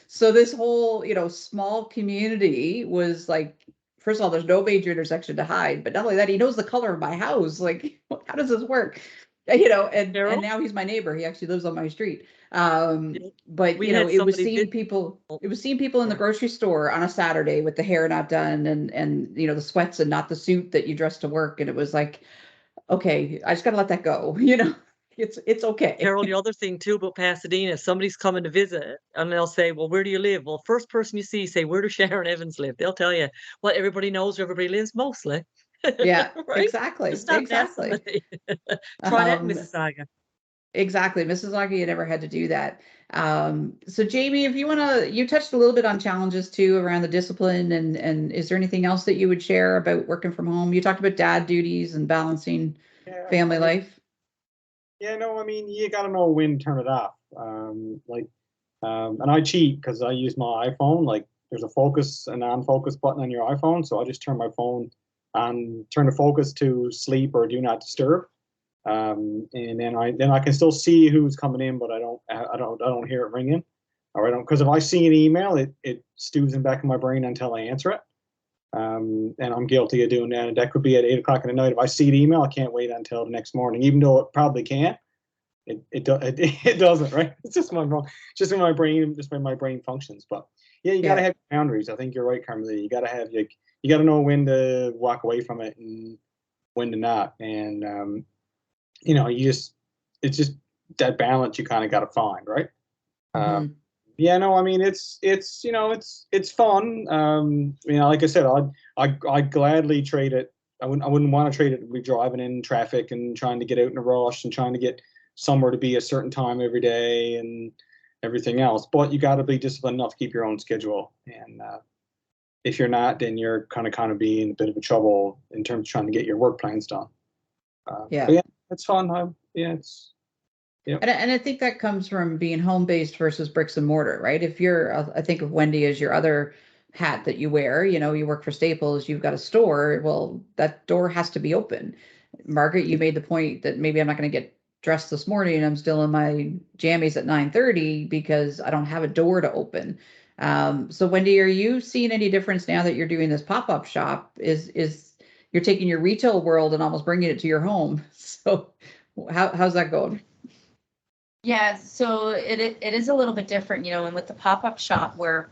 So this whole, you know, small community was like, first of all, there's no major intersection to hide, but not only that, he knows the color of my house. Like, how does this work? You know, and now he's my neighbor. He actually lives on my street. But you know, it was seeing people in the grocery store on a Saturday with the hair not done and you know, the sweats and not the suit that you dress to work. And it was like, okay, I just gotta let that go. You know, it's okay. Carol, the other thing too about Pasadena, somebody's coming to visit and they'll say, well, where do you live? Well, first person you see, say, where does Sharon Evans live? They'll tell you, well, everybody knows where everybody lives mostly. Yeah, right? exactly. Exactly. Try that in Mississauga. Exactly. Mississauga, you never had to do that. So Jamie, if you want to, you touched a little bit on challenges too around the discipline, and is there anything else that you would share about working from home? You talked about dad duties and balancing family life. Yeah, no, I mean, you got to know when to turn it off. And I cheat because I use my iPhone. Like, there's a focus and non-focus button on your iPhone, so I just turn my phone on, turn the focus to sleep or do not disturb. And then I can still see who's coming in, but I don't hear it ringing, or I don't, because if I see an email, it stews in back in my brain until I answer it. And I'm guilty of doing that. And that could be at 8 o'clock in the night. If I see the email, I can't wait until the next morning, even though it probably can't. It doesn't, right? It's just my brain, just when my brain functions. But yeah, you got to have boundaries. I think you're right, Carmelita. You got to have, you got to know when to walk away from it and when to not. And you know, it's just that balance you kind of got to find, right? Yeah, no, I mean, it's you know, it's fun. You know, like I said, I'd gladly trade it. I wouldn't want to trade it to be driving in traffic and trying to get out in a rush and trying to get somewhere to be a certain time every day and everything else. But you got to be disciplined enough to keep your own schedule. And if you're not, then you're kind of be in a bit of a trouble in terms of trying to get your work plans done. Yeah, it's fun. Yeah. And I think that comes from being home-based versus bricks and mortar, right? If you're, I think of Wendy as your other hat that you wear, you know, you work for Staples, you've got a store, well, that door has to be open. Margaret, you made the point that maybe I'm not going to get dressed this morning. I'm still in my jammies at 9:30 because I don't have a door to open. So Wendy, are you seeing any difference now that you're doing this pop-up shop? Is you're taking your retail world and almost bringing it to your home? So how's that going? Yeah, so it is a little bit different, and with the pop-up shop where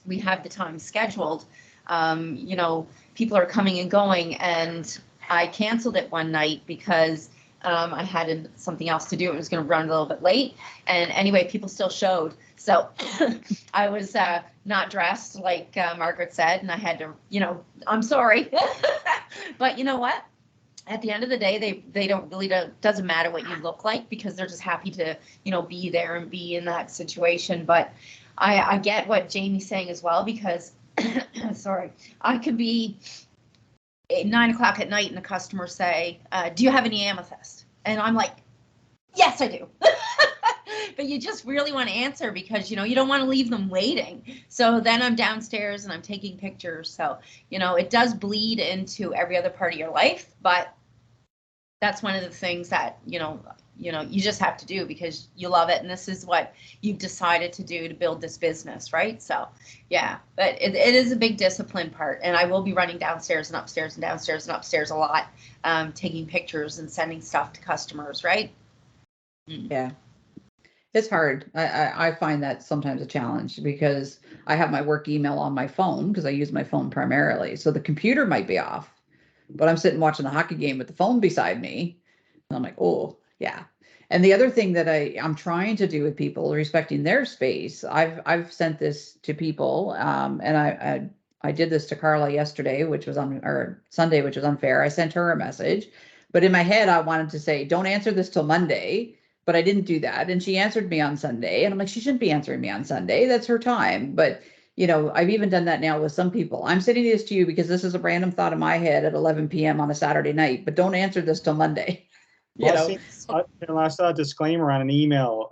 we have the time scheduled, people are coming and going, and I canceled it one night because I had something else to do. It was going to run a little bit late. And anyway, people still showed. So I was not dressed like Margaret said, and I had to, I'm sorry. But you know what? At the end of the day, they don't really, doesn't matter what you look like because they're just happy to, be there and be in that situation. But I get what Jamie's saying as well, because, sorry, I could be at 9 o'clock at night and the customer say, do you have any amethyst? And I'm like, yes, I do. But you just really want to answer because, you don't want to leave them waiting. So then I'm downstairs and I'm taking pictures. So, it does bleed into every other part of your life, but that's one of the things that, you just have to do because you love it. And this is what you've decided to do to build this business, right? So yeah, but it is a big discipline part. And I will be running downstairs and upstairs and downstairs and upstairs a lot, taking pictures and sending stuff to customers, right? Yeah. It's hard. I find that sometimes a challenge because I have my work email on my phone because I use my phone primarily. So the computer might be off, but I'm sitting watching the hockey game with the phone beside me. And I'm like, oh, yeah. And the other thing that I'm trying to do with people, respecting their space, I've sent this to people, and I did this to Carla yesterday, or Sunday, which was unfair. I sent her a message, but in my head, I wanted to say, don't answer this till Monday. But I didn't do that. And she answered me on Sunday. And I'm like, she shouldn't be answering me on Sunday. That's her time. But, I've even done that now with some people. I'm sending this to you because this is a random thought in my head at 11 p.m. on a Saturday night, but don't answer this till Monday. I saw a disclaimer on an email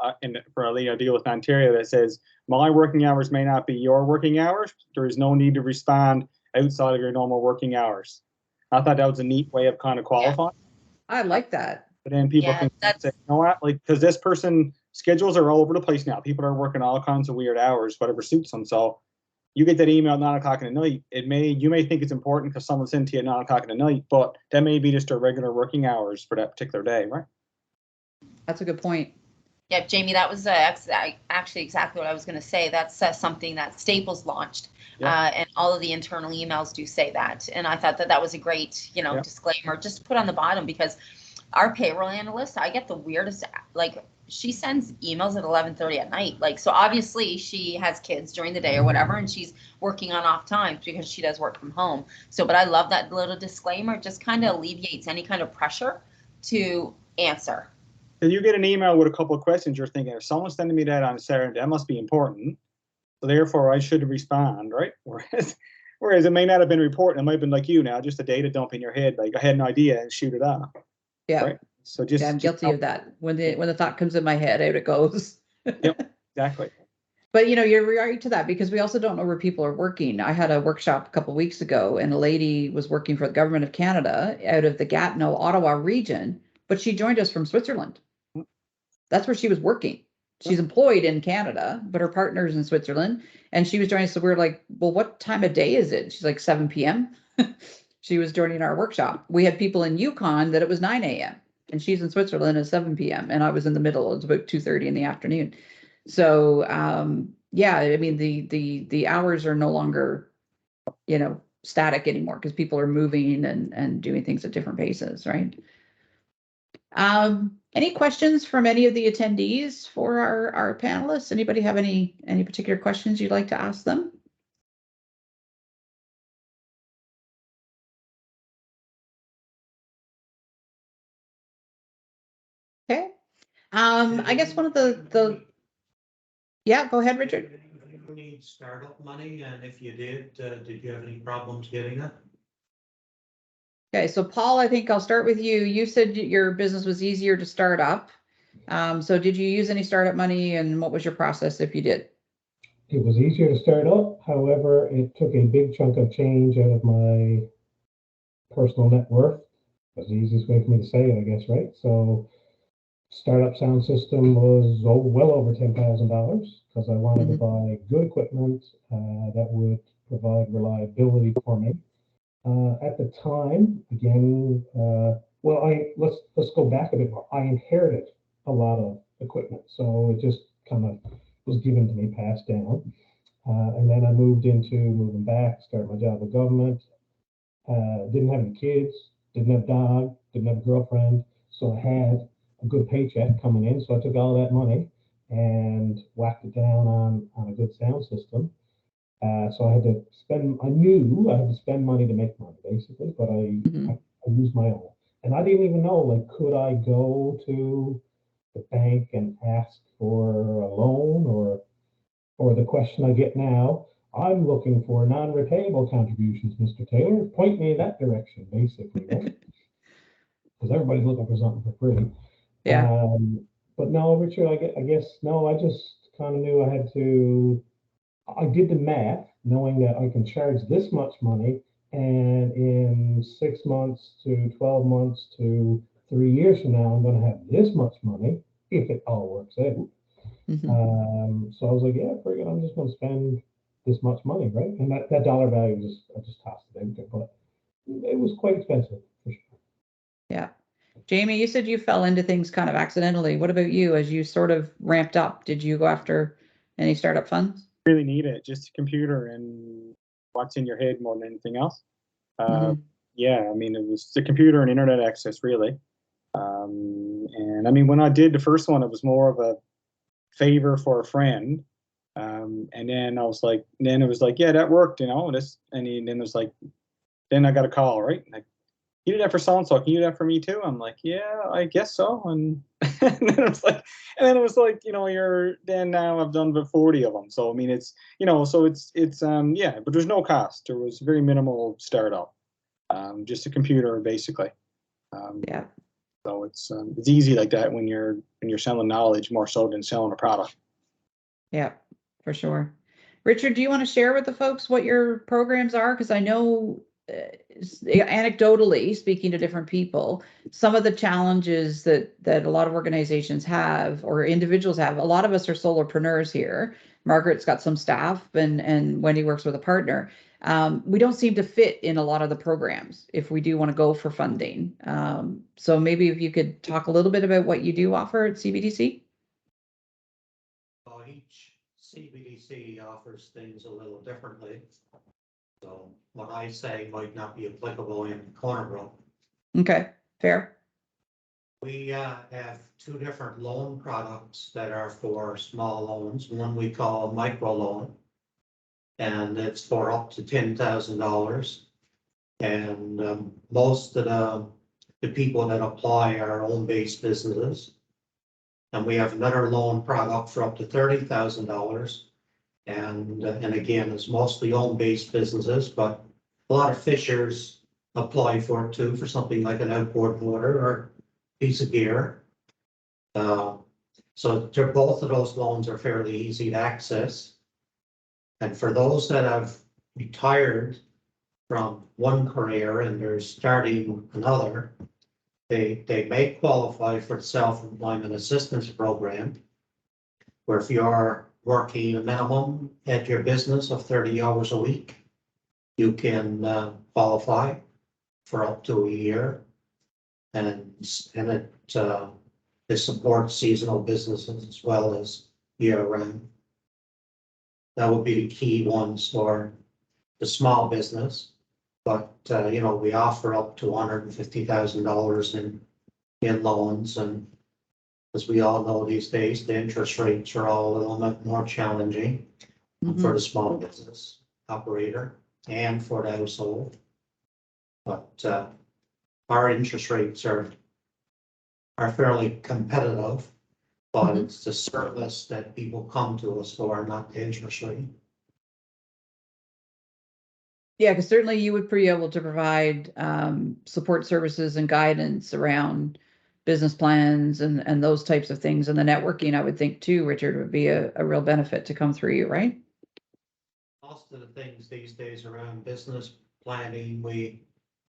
for a deal with Ontario that says, my working hours may not be your working hours. There is no need to respond outside of your normal working hours. I thought that was a neat way of kind of qualifying. I like that. But then people can say, you know what, because this person schedules are all over the place now. People are working all kinds of weird hours, whatever suits them. So you get that email at 9 o'clock in the night. You may think it's important because someone sent to you at 9 o'clock in the night, but that may be just their regular working hours for that particular day, right? That's a good point. Yeah, Jamie, that was actually exactly what I was going to say. That's something that Staples launched, and all of the internal emails do say that. And I thought that was a great, disclaimer just to put on the bottom because our payroll analyst, I get the weirdest, she sends emails at 11:30 at night. So obviously she has kids during the day or whatever, and she's working on off times because she does work from home. So, but I love that little disclaimer. It just kind of alleviates any kind of pressure to answer. So you get an email with a couple of questions. You're thinking, if someone's sending me that on Saturday, that must be important. So therefore I should respond, right? Whereas it may not have been important. It might have been like you now, just a data dump in your head. Like I had an idea and shoot it off. Yeah. Right? So I'm guilty of that. When the thought comes in my head, out it goes. Yep, exactly. But you're right to that because we also don't know where people are working. I had a workshop a couple of weeks ago, and a lady was working for the government of Canada out of the Gatineau, Ottawa region, but she joined us from Switzerland. That's where she was working. She's employed in Canada, but her partner's in Switzerland, and she was joining us. So we were like, well, what time of day is it? She's like 7 p.m. She was joining our workshop. We had people in Yukon that it was 9 a.m. and she's in Switzerland at 7 p.m. and I was in the middle. It was about 2:30 in the afternoon. So yeah, I mean the hours are no longer, static anymore because people are moving and doing things at different paces, right? Any questions from any of the attendees for our panelists? Anybody have any particular questions you'd like to ask them? Okay. I guess one of yeah, go ahead, Richard. Did you need startup money, and if you did you have any problems getting it? Okay, so Paul, I think I'll start with you. You said your business was easier to start up. So did you use any startup money, and what was your process if you did? It was easier to start up. However, it took a big chunk of change out of my personal net worth. That's the easiest way for me to say it, I guess, right? So startup sound system was well over $10,000 because I wanted to buy good equipment that would provide reliability for me. At the time, again, let's go back a bit more. I inherited a lot of equipment, so it just kind of was given to me, passed down. And then I moving back, started my job with government. Didn't have any kids, didn't have a dog, didn't have a girlfriend, so I had a good paycheck coming in. So I took all that money and whacked it down on a good sound system. So I knew I had to spend money to make money, basically, but I used my own. And I didn't even know, like, could I go to the bank and ask for a loan, or the question I get now, I'm looking for non-repayable contributions, Mr. Taylor. Point me in that direction, basically, right? Because everybody's looking for something for free. Yeah. But no, Richard, I guess, no, I just kind of knew I did the math, knowing that I can charge this much money, and in 6 months to 12 months to 3 years from now, I'm going to have this much money if it all works out. So I was like, yeah, forget it, I'm just going to spend this much money, right? And that dollar value I just tossed it out there, but it was quite expensive for sure. Yeah. Jamie, you said you fell into things kind of accidentally. What about you? As you sort of ramped up, did you go after any startup funds? Really need it, just a computer and what's in your head more than anything else. Yeah, I mean, it was the computer and internet access, really. And I mean, when I did the first one, it was more of a favor for a friend. And then I was like, then it was like, yeah, that worked, you know, then it was like, then I got a call, right? Like, you did that for so-and-so, can you do that for me too? I'm like, yeah, I guess so. And, and then it was like, you know, now I've done about 40 of them. So, I mean, it's, you know, so it's yeah, but there's no cost. There was very minimal startup, just a computer basically. Yeah. So it's easy like that when you're selling knowledge more so than selling a product. Yeah, for sure. Richard, do you want to share with the folks what your programs are? Because I know anecdotally, speaking to different people, some of the challenges that a lot of organizations have or individuals have, a lot of us are solopreneurs here. Margaret's got some staff and Wendy works with a partner. We don't seem to fit in a lot of the programs if we do want to go for funding. So maybe if you could talk a little bit about what you do offer at CBDC. Each CBDC offers things a little differently. So what I say might not be applicable in Corner Brook. Okay, fair. We have two different loan products that are for small loans. One we call micro loan, and it's for up to $10,000. And most of the people that apply are home-based businesses. And we have another loan product for up to $30,000. And again, it's mostly home-based businesses, but a lot of fishers apply for it too, for something like an outboard motor or piece of gear. So both of those loans are fairly easy to access. And for those that have retired from one career and they're starting another, they may qualify for the self-employment assistance program, where if you're working a minimum at your business of 30 hours a week, you can qualify for up to a year, and it supports seasonal businesses as well as year-round. That would be the key ones for the small business. But you know, we offer up to $150,000 in loans, and as we all know these days, the interest rates are all a little bit more challenging for the small business operator and for the household. But our interest rates are fairly competitive, but it's the service that people come to us for, not the interest rate. Yeah, because certainly you would be able to provide support services and guidance around business plans and those types of things. And the networking, I would think too, Richard, would be a real benefit to come through you, right? Most of the things these days around business planning, we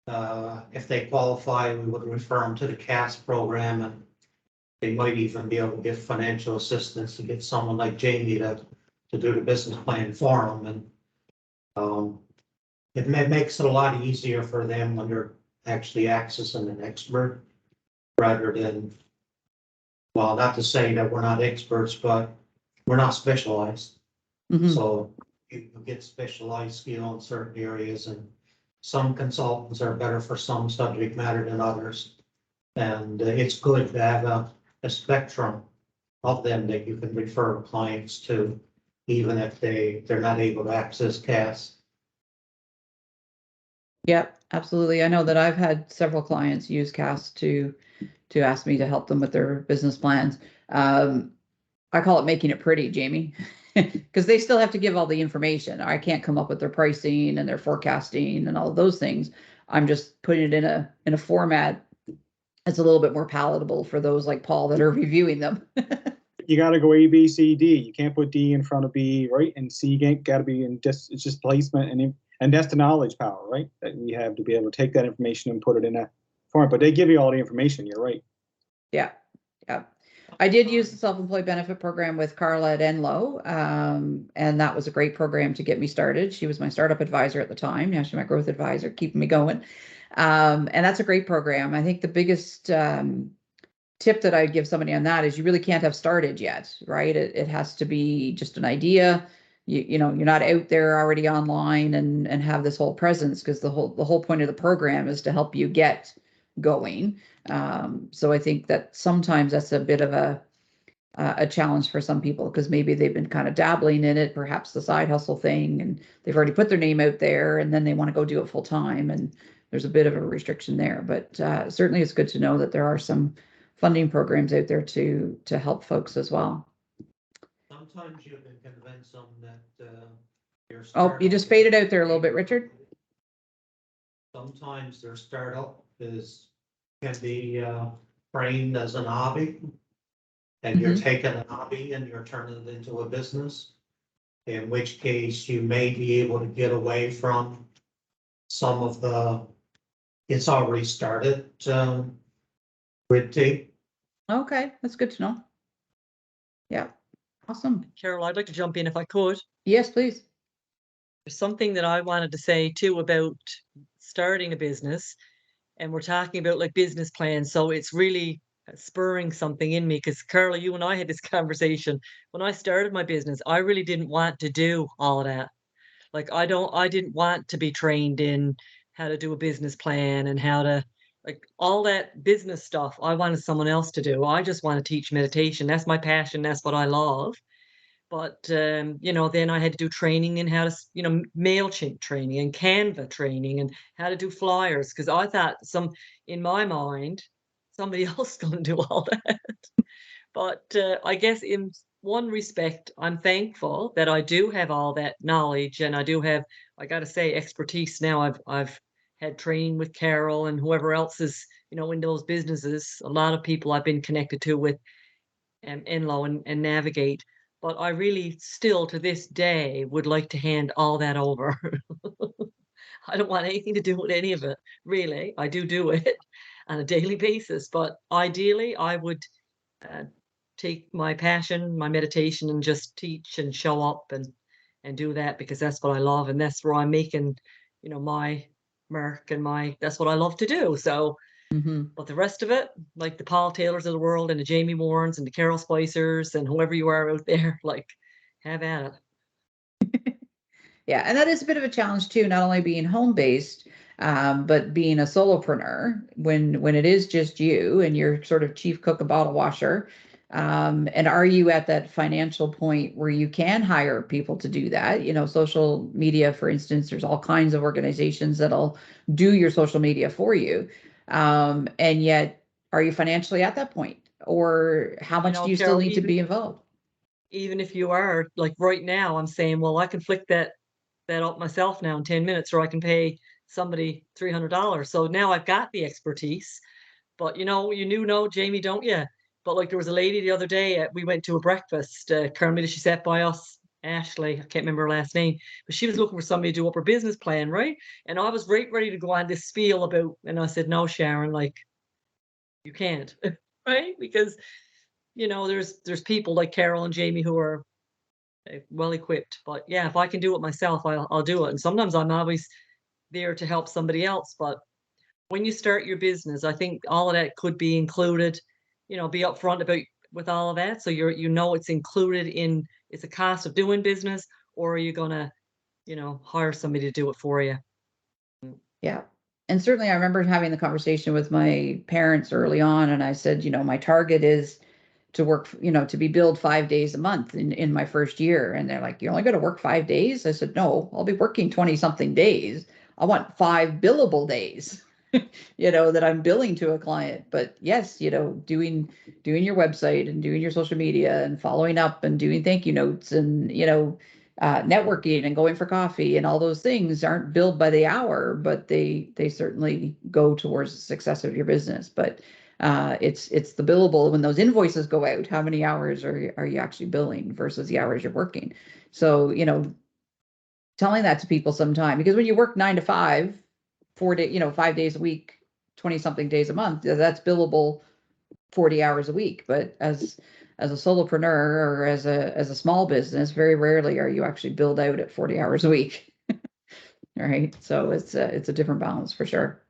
If they qualify, we would refer them to the CAS program, and they might even be able to get financial assistance to get someone like Jamie to do the business plan for them. And it makes it a lot easier for them when they're actually accessing an expert rather than, well, not to say that we're not experts, but we're not specialized. Mhm. So you get specialized skill in certain areas, and some consultants are better for some subject matter than others. And it's good to have a spectrum of them that you can refer clients to, even if they're not able to access CAS. Yep, absolutely. I know that I've had several clients use CAS to ask me to help them with their business plans. I call it making it pretty, Jamie, because they still have to give all the information. I can't come up with their pricing and their forecasting and all of those things. I'm just putting it in a format that's a little bit more palatable for those like Paul that are reviewing them. You got to go A, B, C, D. You can't put D in front of B, right? And C got to be in just, it's just placement, and that's the knowledge power, right? That we have to be able to take that information and put it in a form. But they give you all the information. You're right. Yeah, yeah. I did use the self-employed benefit program with Carla at Enloe, and that was a great program to get me started. She was my startup advisor at the time. Now she's my growth advisor, keeping me going. And that's a great program. I think the biggest tip that I'd give somebody on that is you really can't have started yet, right? It has to be just an idea. You know, you're not out there already online and have this whole presence, because the whole point of the program is to help you get going. So I think that sometimes that's a bit of a challenge for some people, because maybe they've been kind of dabbling in it, perhaps the side hustle thing, and they've already put their name out there, and then they want to go do it full time, and there's a bit of a restriction there. But certainly it's good to know that there are some funding programs out there to help folks as well. Sometimes you can convince them that your Oh, you just faded out there a little bit, Richard. Sometimes their startup can be framed as an hobby, and you're taking a hobby and you're turning it into a business, in which case you may be able to get away from some of the, it's already started red tape. Okay, that's good to know. Yeah, awesome. Carol, I'd like to jump in if I could. Yes, please. There's something that I wanted to say too about starting a business, and we're talking about like business plans. So it's really spurring something in me, because Carla, you and I had this conversation. When I started my business, I really didn't want to do all of that. Like I didn't want to be trained in how to do a business plan and how to, like, all that business stuff. I wanted someone else to do. I just want to teach meditation. That's my passion. That's what I love. But then I had to do training in how to, MailChimp training and Canva training and how to do flyers, because I thought in my mind, somebody else going to do all that. But I guess in one respect, I'm thankful that I do have all that knowledge, and I do have, I got to say, expertise now. I've had training with Carol and whoever else is, in those businesses. A lot of people I've been connected to with Enloe and Navigate. But I really still, to this day, would like to hand all that over. I don't want anything to do with any of it, really. I do it on a daily basis, but ideally, I would take my passion, my meditation, and just teach and show up and do that, because that's what I love, and that's where I'm making, my mark, and that's what I love to do. So, but the rest of it, like the Paul Taylors of the world and the Jamie Warrens and the Carol Spicers and whoever you are out there, like, have at it. Yeah, and that is a bit of a challenge too, not only being home-based, but being a solopreneur when it is just you and you're sort of chief cook and bottle washer. And are you at that financial point where you can hire people to do that? Social media, for instance, there's all kinds of organizations that'll do your social media for you. And yet, are you financially at that point? Or how much do you still Carol, need to be involved? Even if you are, like right now, I'm saying, well, I can flick that up myself now in 10 minutes, or I can pay somebody $300. So now I've got the expertise. But Jamie, don't you? But like there was a lady the other day, we went to a breakfast. Carmelita, she sat by us Ashley, I can't remember her last name, but she was looking for somebody to do up her business plan, right? And I was right ready to go on this spiel about, and I said, no, Sharon, like, you can't, right? Because, you know, there's people like Carol and Jamie who are well equipped. But yeah, if I can do it myself, I'll do it. And sometimes I'm always there to help somebody else. But when you start your business, I think all of that could be included, you know, be upfront about with all of that. So you know it's included in it's a cost of doing business, or are you gonna, you know, hire somebody to do it for you? Yeah. And certainly I remember having the conversation with my parents early on, and I said, you know, my target is to work, you know, to be billed 5 days a month in my first year. And they're like, you're only going to work 5 days? I said, no, I'll be working 20 something days. I want 5 billable days, you know, that I'm billing to a client. But yes, you know, doing your website and doing your social media and following up and doing thank you notes and, you know, networking and going for coffee and all those things aren't billed by the hour, but they certainly go towards the success of your business. But it's the billable when those invoices go out. How many hours are you actually billing versus the hours you're working? So, you know, telling that to people sometime, because when you work 9 to 5, 4 day, you know, 5 days a week, 20 something days a month, that's billable 40 hours a week. But as a solopreneur or as a small business, very rarely are you actually billed out at 40 hours a week. All right. So it's a different balance for sure.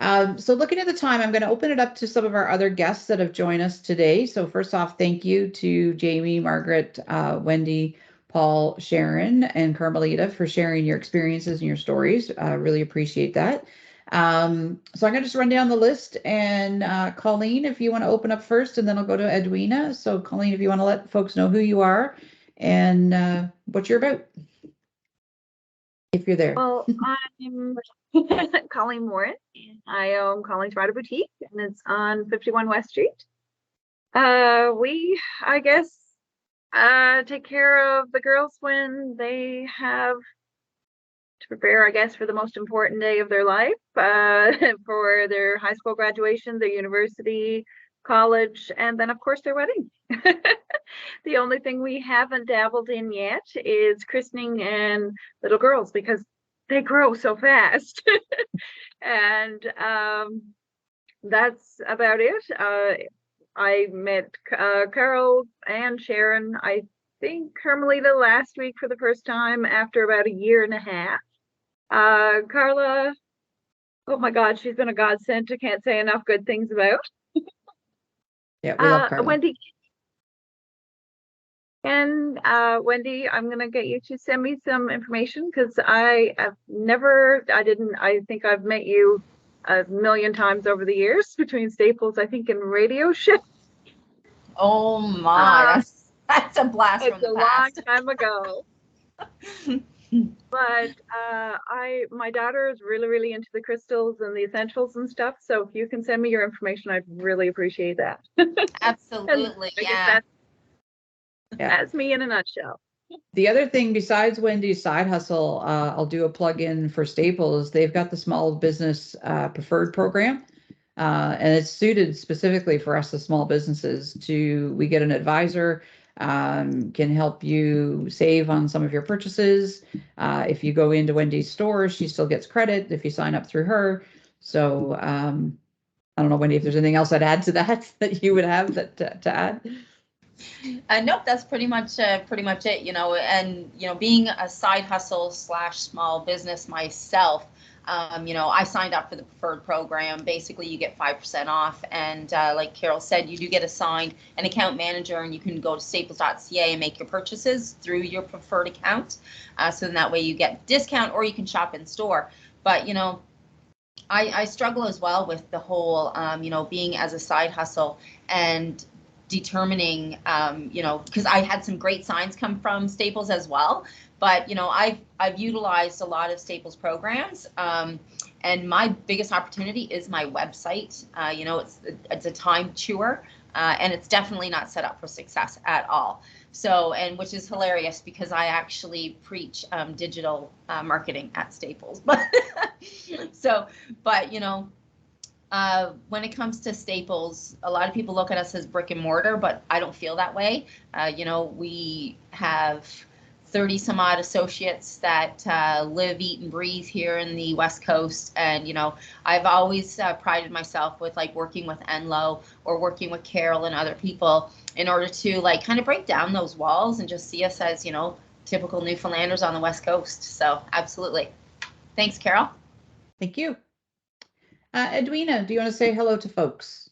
So looking at the time, I'm going to open it up to some of our other guests that have joined us today. So first off, thank you to Jamie, Margaret, Wendy, Paul, Sharon, and Carmelita for sharing your experiences and your stories. Really appreciate that. So I'm going to just run down the list, and Colleen, if you want to open up first, and then I'll go to Edwina. So Colleen, if you want to let folks know who you are and what you're about, if you're there. Well, I'm Colleen Moore. I own Colleen's Rider Boutique, and it's on 51 West Street. We, I guess, take care of the girls when they have to prepare, I guess, for the most important day of their life, for their high school graduation, their university, college, and then, of course, their wedding. The only thing we haven't dabbled in yet is christening and little girls, because they grow so fast. And that's about it. I met Carol and Sharon, I think Carmelita last week for the first time after about a year and a half. Carla, oh my God, she's been a godsend. I can't say enough good things about. Yeah, we love Carla. Wendy. And Wendy, I'm gonna get you to send me some information, because I think I've met you a million times over the years between Staples, I think, and radio show. Oh my, that's a blast from the past. It's a long time ago. But my daughter is really, really into the crystals and the essentials and stuff. So if you can send me your information, I'd really appreciate that. Absolutely, yeah. That's me in a nutshell. The other thing besides Wendy's side hustle, I'll do a plug-in for Staples. They've got the small business preferred program, and it's suited specifically for us, the small businesses. We get an advisor, can help you save on some of your purchases. If you go into Wendy's store, she still gets credit if you sign up through her. So I don't know, Wendy, if there's anything else I'd add to that you would have to add. Nope, that's pretty much it, you know. And you know, being a side hustle / small business myself, you know, I signed up for the preferred program. Basically, you get 5% off, and like Carol said, you do get assigned an account manager, and you can go to staples.ca and make your purchases through your preferred account. So then that way you get discount, or you can shop in store. But you know, I struggle as well with the whole, you know, being as a side hustle and determining, you know, because I had some great signs come from Staples as well. But, you know, I've utilized a lot of Staples programs. And my biggest opportunity is my website. You know, it's a time chewer, and it's definitely not set up for success at all. So, and which is hilarious, because I actually preach digital marketing at Staples. But but you know, when it comes to Staples, a lot of people look at us as brick and mortar, but I don't feel that way. You know, we have 30 some odd associates that live, eat, and breathe here in the West Coast. And, you know, I've always prided myself with like working with Enloe or working with Carol and other people in order to like kind of break down those walls and just see us as, you know, typical Newfoundlanders on the West Coast. So absolutely. Thanks, Carol. Thank you. Edwina, do you want to say hello to folks?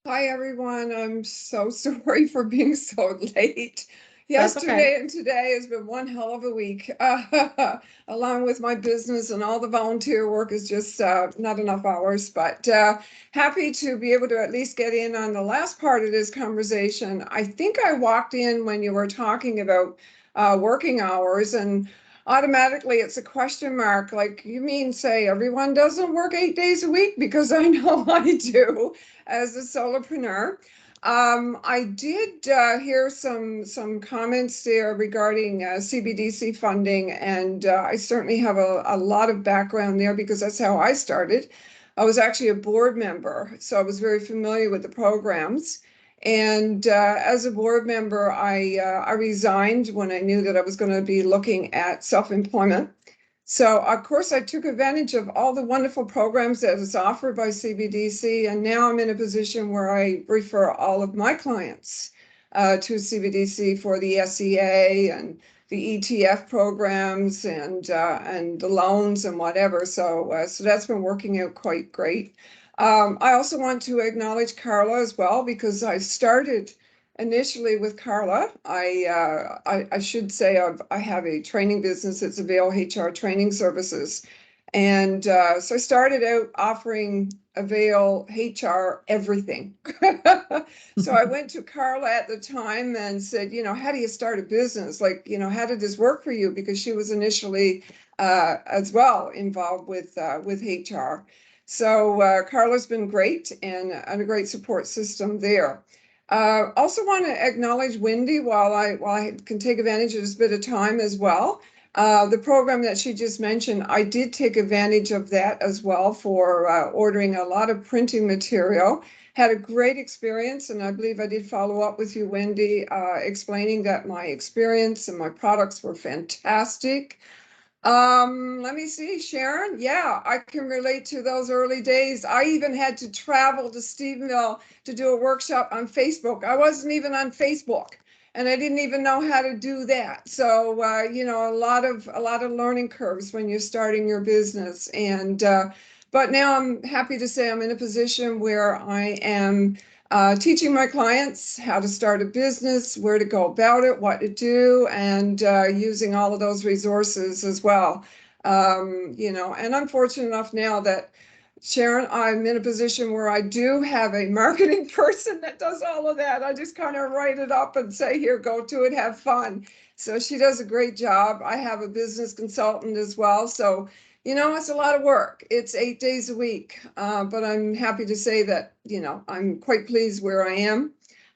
Hi, everyone. I'm so sorry for being so late. That's Yesterday okay. and today has been one hell of a week. Along with my business and all the volunteer work is just not enough hours, but happy to be able to at least get in on the last part of this conversation. I think I walked in when you were talking about working hours, and automatically it's a question mark. Like, you mean say everyone doesn't work 8 days a week? Because I know I do as a solopreneur. I did hear some comments there regarding CBDC funding, and I certainly have a lot of background there because that's how I started. I was actually a board member, so I was very familiar with the programs. And as a board member, I resigned when I knew that I was going to be looking at self-employment. So, of course, I took advantage of all the wonderful programs that is offered by CBDC, and now I'm in a position where I refer all of my clients to CBDC for the SEA and the ETF programs and the loans and whatever. So, so that's been working out quite great. I also want to acknowledge Carla as well, because I started initially with Carla. I should say I have a training business. It's Avail HR Training Services. And so I started out offering Avail HR everything. So I went to Carla at the time and said, you know, how do you start a business? Like, you know, how did this work for you? Because she was initially as well involved with HR. So Carla's been great and a great support system there. Also want to acknowledge Wendy while I can take advantage of this bit of time as well. The program that she just mentioned, I did take advantage of that as well for ordering a lot of printing material. Had a great experience, and I believe I did follow up with you, Wendy, explaining that my experience and my products were fantastic. Let me see, Sharon. Yeah, I can relate to those early days. I even had to travel to Stephenville to do a workshop on Facebook. I wasn't even on Facebook, and I didn't even know how to do that. So, you know, a lot of learning curves when you're starting your business. And but now I'm happy to say I'm in a position where I am teaching my clients how to start a business, where to go about it, what to do, and using all of those resources as well. You know, and I'm fortunate enough now that, Sharon, I'm in a position where I do have a marketing person that does all of that. I just kind of write it up and say, here, go to it, have fun. So she does a great job. I have a business consultant as well. So, you know, it's a lot of work. It's 8 days a week, but I'm happy to say that, you know, I'm quite pleased where I am.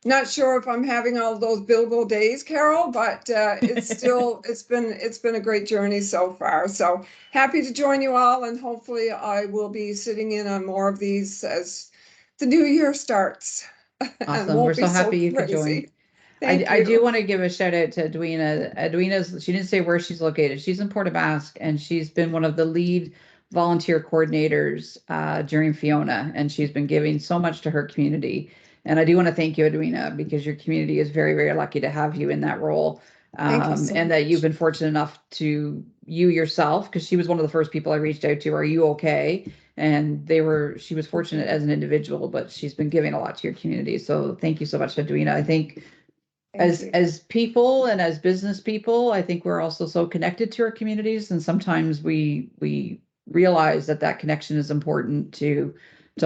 Not sure if I'm having all those billable days, Carol, but it's still, it's been a great journey so far. So happy to join you all, and hopefully I will be sitting in on more of these as the new year starts. Awesome. We're so happy you could join. I do want to give a shout out to Edwina. She didn't say where she's located. She's in Port aux Basques, and she's been one of the lead volunteer coordinators during Fiona, and she's been giving so much to her community. And I do want to thank you, Edwina, because your community is very, very lucky to have you in that role. And that you've been fortunate enough to you yourself, because she was one of the first people I reached out to. Are you okay? And she was fortunate as an individual, but she's been giving a lot to your community. So thank you so much, Edwina. I think as people and as business people, I think we're also so connected to our communities, and sometimes we realize that connection is important to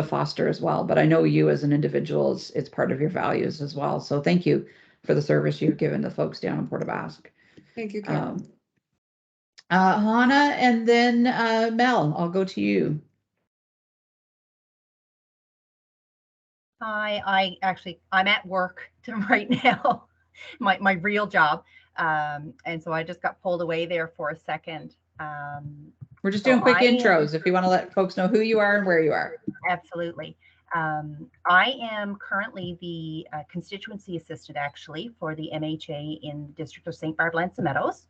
foster as well. But I know you as an individual, it's part of your values as well. So thank you for the service you've given the folks down in Port aux Basques. Thank you, Carol. Hannah, and then Mel, I'll go to you. Hi, I'm at work right now, my real job. And so I just got pulled away there for a second. We're just doing quick intros if you want to let folks know who you are and where you are. Absolutely. I am currently the constituency assistant actually for the MHA in the District of St. Barb Lanson Meadows.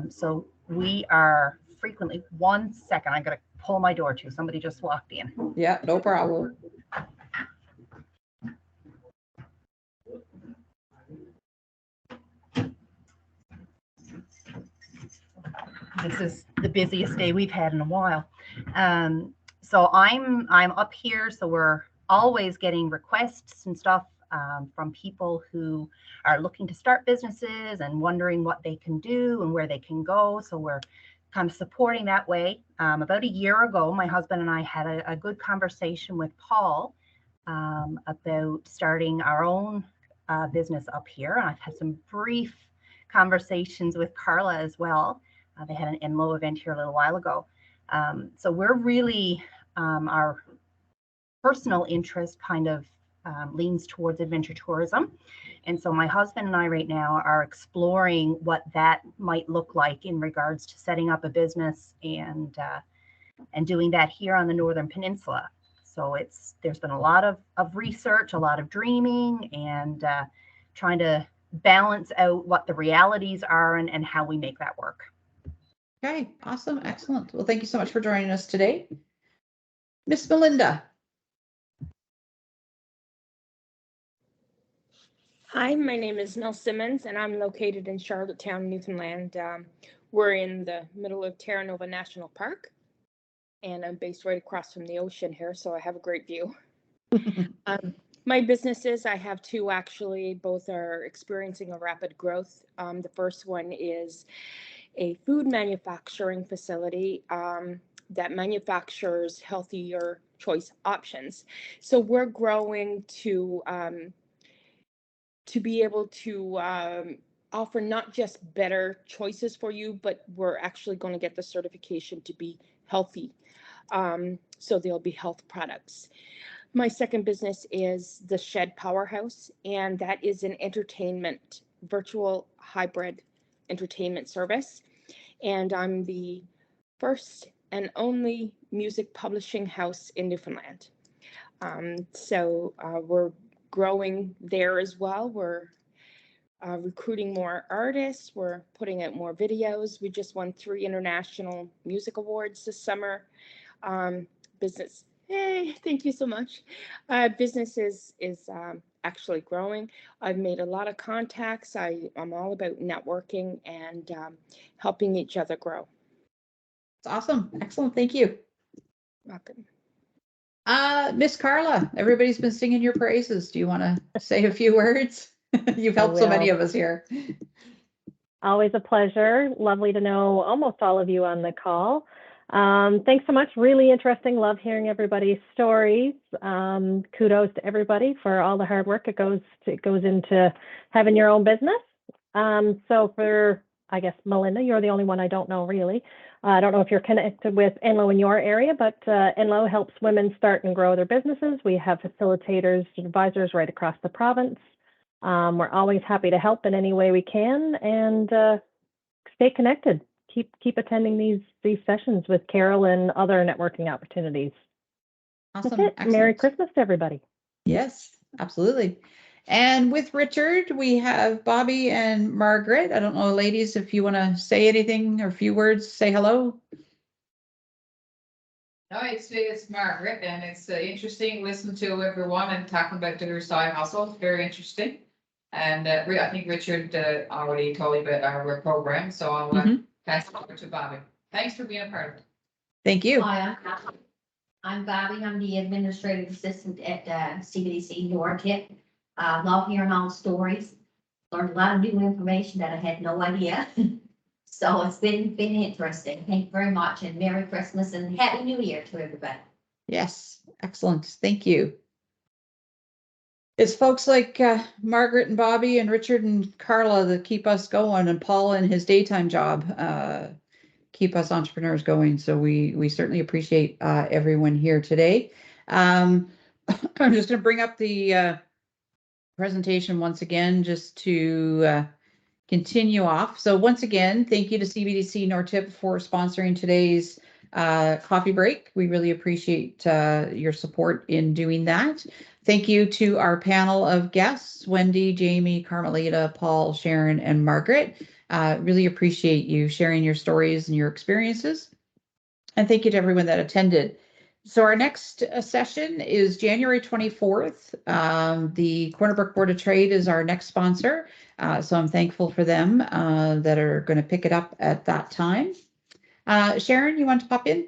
So we are frequently, 1 second, I'm going to pull my door to, somebody just walked in. Yeah, no problem. This is the busiest day we've had in a while. So I'm up here, so we're always getting requests and stuff from people who are looking to start businesses and wondering what they can do and where they can go. So we're kind of supporting that way. About a year ago, my husband and I had a good conversation with Paul about starting our own business up here. And I've had some brief conversations with Carla as well. They had an Enlow event here a little while ago. So we're really, our personal interest kind of leans towards adventure tourism. And so my husband and I right now are exploring what that might look like in regards to setting up a business and doing that here on the Northern Peninsula. So there's been a lot of research, a lot of dreaming, and trying to balance out what the realities are and how we make that work. Okay, awesome, excellent. Well, thank you so much for joining us today. Miss Melinda. Hi, my name is Nell Simmons, and I'm located in Charlottetown, Newfoundland. We're in the middle of Terra Nova National Park, and I'm based right across from the ocean here, so I have a great view. My businesses, I have two actually, both are experiencing a rapid growth. The first one is a food manufacturing facility that manufactures healthier choice options. So we're growing to be able to offer not just better choices for you, but we're actually going to get the certification to be healthy. So there'll be health products. My second business is the Shed Powerhouse, and that is an entertainment, virtual hybrid entertainment service. And I'm the first and only music publishing house in Newfoundland. So we're growing there as well. We're recruiting more artists. We're putting out more videos. We just won 3 international music awards this summer. Business, hey, thank you so much. Business is actually growing. I've made a lot of contacts. I'm all about networking and helping each other grow. It's awesome, excellent, thank you. Welcome. Miss Carla, everybody's been singing your praises. Do you want to say a few words? You've helped so many of us here. Always a pleasure. Lovely to know almost all of you on the call. Thanks so much. Really interesting. Love hearing everybody's stories. Kudos to everybody for all the hard work it goes into having your own business. So for, I guess, Melinda, you're the only one I don't know really. I don't know if you're connected with Enlow in your area, but Enlow helps women start and grow their businesses. We have facilitators and advisors right across the province. We're always happy to help in any way we can, and stay connected. Keep attending these sessions with Carol and other networking opportunities. Awesome. That's it. Excellent. Merry Christmas to everybody. Yes, absolutely. And with Richard, we have Bobby and Margaret. I don't know, ladies, if you want to say anything or a few words, say hello. No, it's Margaret, and it's interesting listening to everyone and talking about their side hustles. Very interesting. And I think Richard already told you about our program, so I'll pass it over to Bobby. Thanks for being a part of it. Thank you. Hi, I'm Bobby. I'm the administrative assistant at CBDC NorTip. Love hearing all the stories. Learned a lot of new information that I had no idea. So it's been interesting. Thank you very much, and Merry Christmas and Happy New Year to everybody. Yes, excellent. Thank you. It's folks like Margaret and Bobby and Richard and Carla that keep us going, and Paul and his daytime job keep us entrepreneurs going. So we certainly appreciate everyone here today. I'm just going to bring up the presentation once again, just to continue off. So once again, thank you to CBDC NorTip for sponsoring today's coffee break. We really appreciate your support in doing that. Thank you to our panel of guests, Wendy, Jamie, Carmelita, Paul, Sharon, and Margaret. Really appreciate you sharing your stories and your experiences. And thank you to everyone that attended. So our next session is January 24th. The Corner Brook Board of Trade is our next sponsor. So I'm thankful for them that are going to pick it up at that time. Sharon, you want to pop in?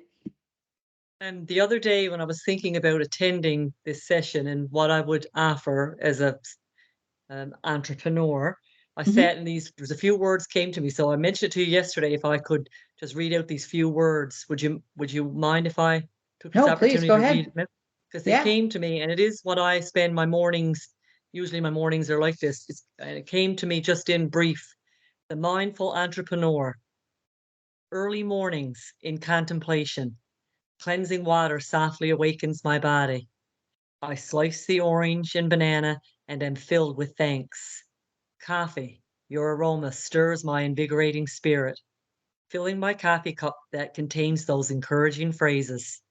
And the other day when I was thinking about attending this session and what I would offer as a entrepreneur, I sat in there's a few words came to me. So I mentioned it to you yesterday, if I could just read out these few words. Would you mind if I took this opportunity please, go to ahead. read them? Because they came to me, and it is what I spend my mornings. Usually my mornings are like this. And it came to me just in brief. The mindful entrepreneur. Early mornings in contemplation. Cleansing water softly awakens my body. I slice the orange and banana and am filled with thanks. Coffee, your aroma stirs my invigorating spirit, filling my coffee cup that contains those encouraging phrases.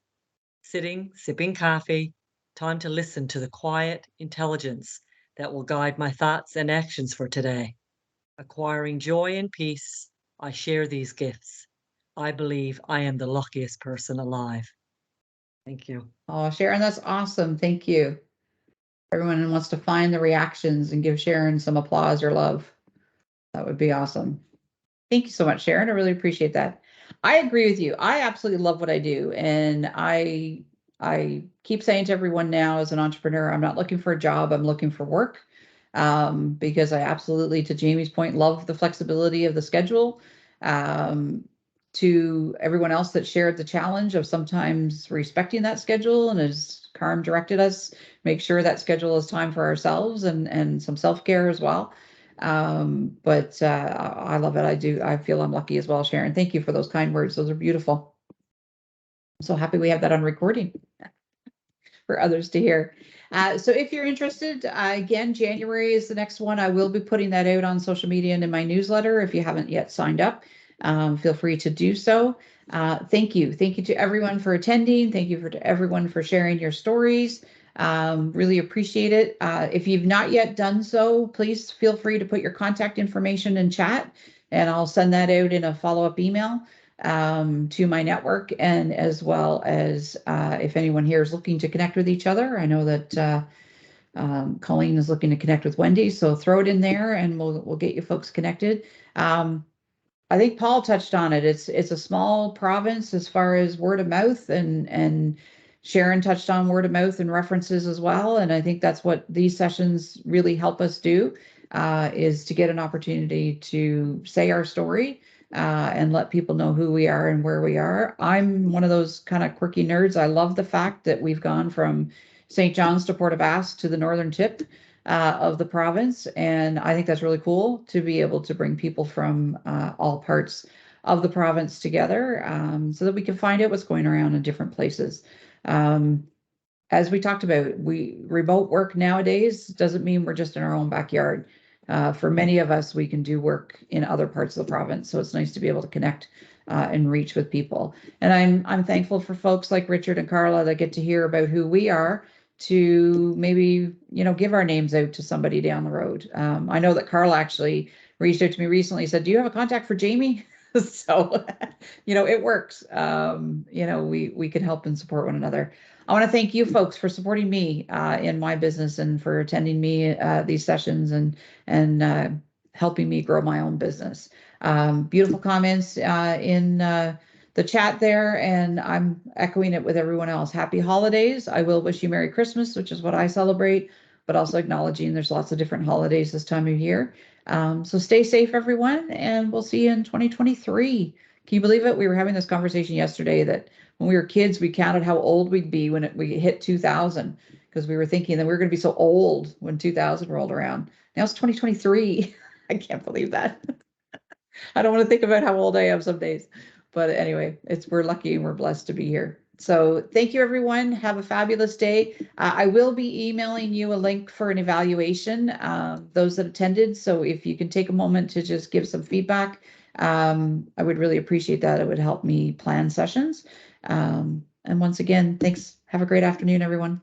Sitting, sipping coffee, time to listen to the quiet intelligence that will guide my thoughts and actions for today. Acquiring joy and peace, I share these gifts. I believe I am the luckiest person alive. Thank you. Oh, Sharon, that's awesome. Thank you. Everyone wants to find the reactions and give Sharon some applause or love. That would be awesome. Thank you so much, Sharon. I really appreciate that. I agree with you. I absolutely love what I do. And I keep saying to everyone now as an entrepreneur, I'm not looking for a job. I'm looking for work. Because I absolutely, to Jamie's point, love the flexibility of the schedule. To everyone else that shared the challenge of sometimes respecting that schedule, and as Carm directed us, make sure that schedule is time for ourselves and some self-care as well. But I love it. I feel I'm lucky as well, Sharon. Thank you for those kind words. Those are beautiful. I'm so happy we have that on recording for others to hear. So if you're interested, again, January is the next one. I will be putting that out on social media and in my newsletter. If you haven't yet signed up, feel free to do so. Thank you. Thank you to everyone for attending. Thank you to everyone for sharing your stories. Really appreciate it. If you've not yet done so, please feel free to put your contact information in chat, and I'll send that out in a follow-up email to my network, and as well as if anyone here is looking to connect with each other. I know that Colleen is looking to connect with Wendy, so throw it in there and we'll get you folks connected. I think Paul touched on it. It's a small province as far as word of mouth, and Sharon touched on word of mouth and references as well. And I think that's what these sessions really help us do, is to get an opportunity to say our story and let people know who we are and where we are. I'm one of those kind of quirky nerds. I love the fact that we've gone from St. John's to Port aux Basques to the northern tip of the province. And I think that's really cool to be able to bring people from all parts of the province together, so that we can find out what's going around in different places. As we talked about, remote work nowadays doesn't mean we're just in our own backyard. For many of us, we can do work in other parts of the province. So it's nice to be able to connect and reach with people. And I'm thankful for folks like Richard and Carla that get to hear about who we are, to maybe, give our names out to somebody down the road. I know that Carla actually reached out to me recently, said, do you have a contact for Jamie? So, it works. We can help and support one another. I want to thank you folks for supporting me in my business and for attending me these sessions and helping me grow my own business. Beautiful comments in the chat there, and I'm echoing it with everyone else. Happy holidays. I will wish you Merry Christmas, which is what I celebrate, but also acknowledging there's lots of different holidays this time of year. So stay safe, everyone, and we'll see you in 2023. Can you believe it? We were having this conversation yesterday that when we were kids, we counted how old we'd be when we hit 2000, because we were thinking that we were going to be so old when 2000 rolled around. Now it's 2023. I can't believe that. I don't want to think about how old I am some days. But anyway, we're lucky and we're blessed to be here. So thank you, everyone. Have a fabulous day. I will be emailing you a link for an evaluation, those that attended. So if you can take a moment to just give some feedback I would really appreciate that. It would help me plan sessions. And once again, thanks. Have a great afternoon, everyone.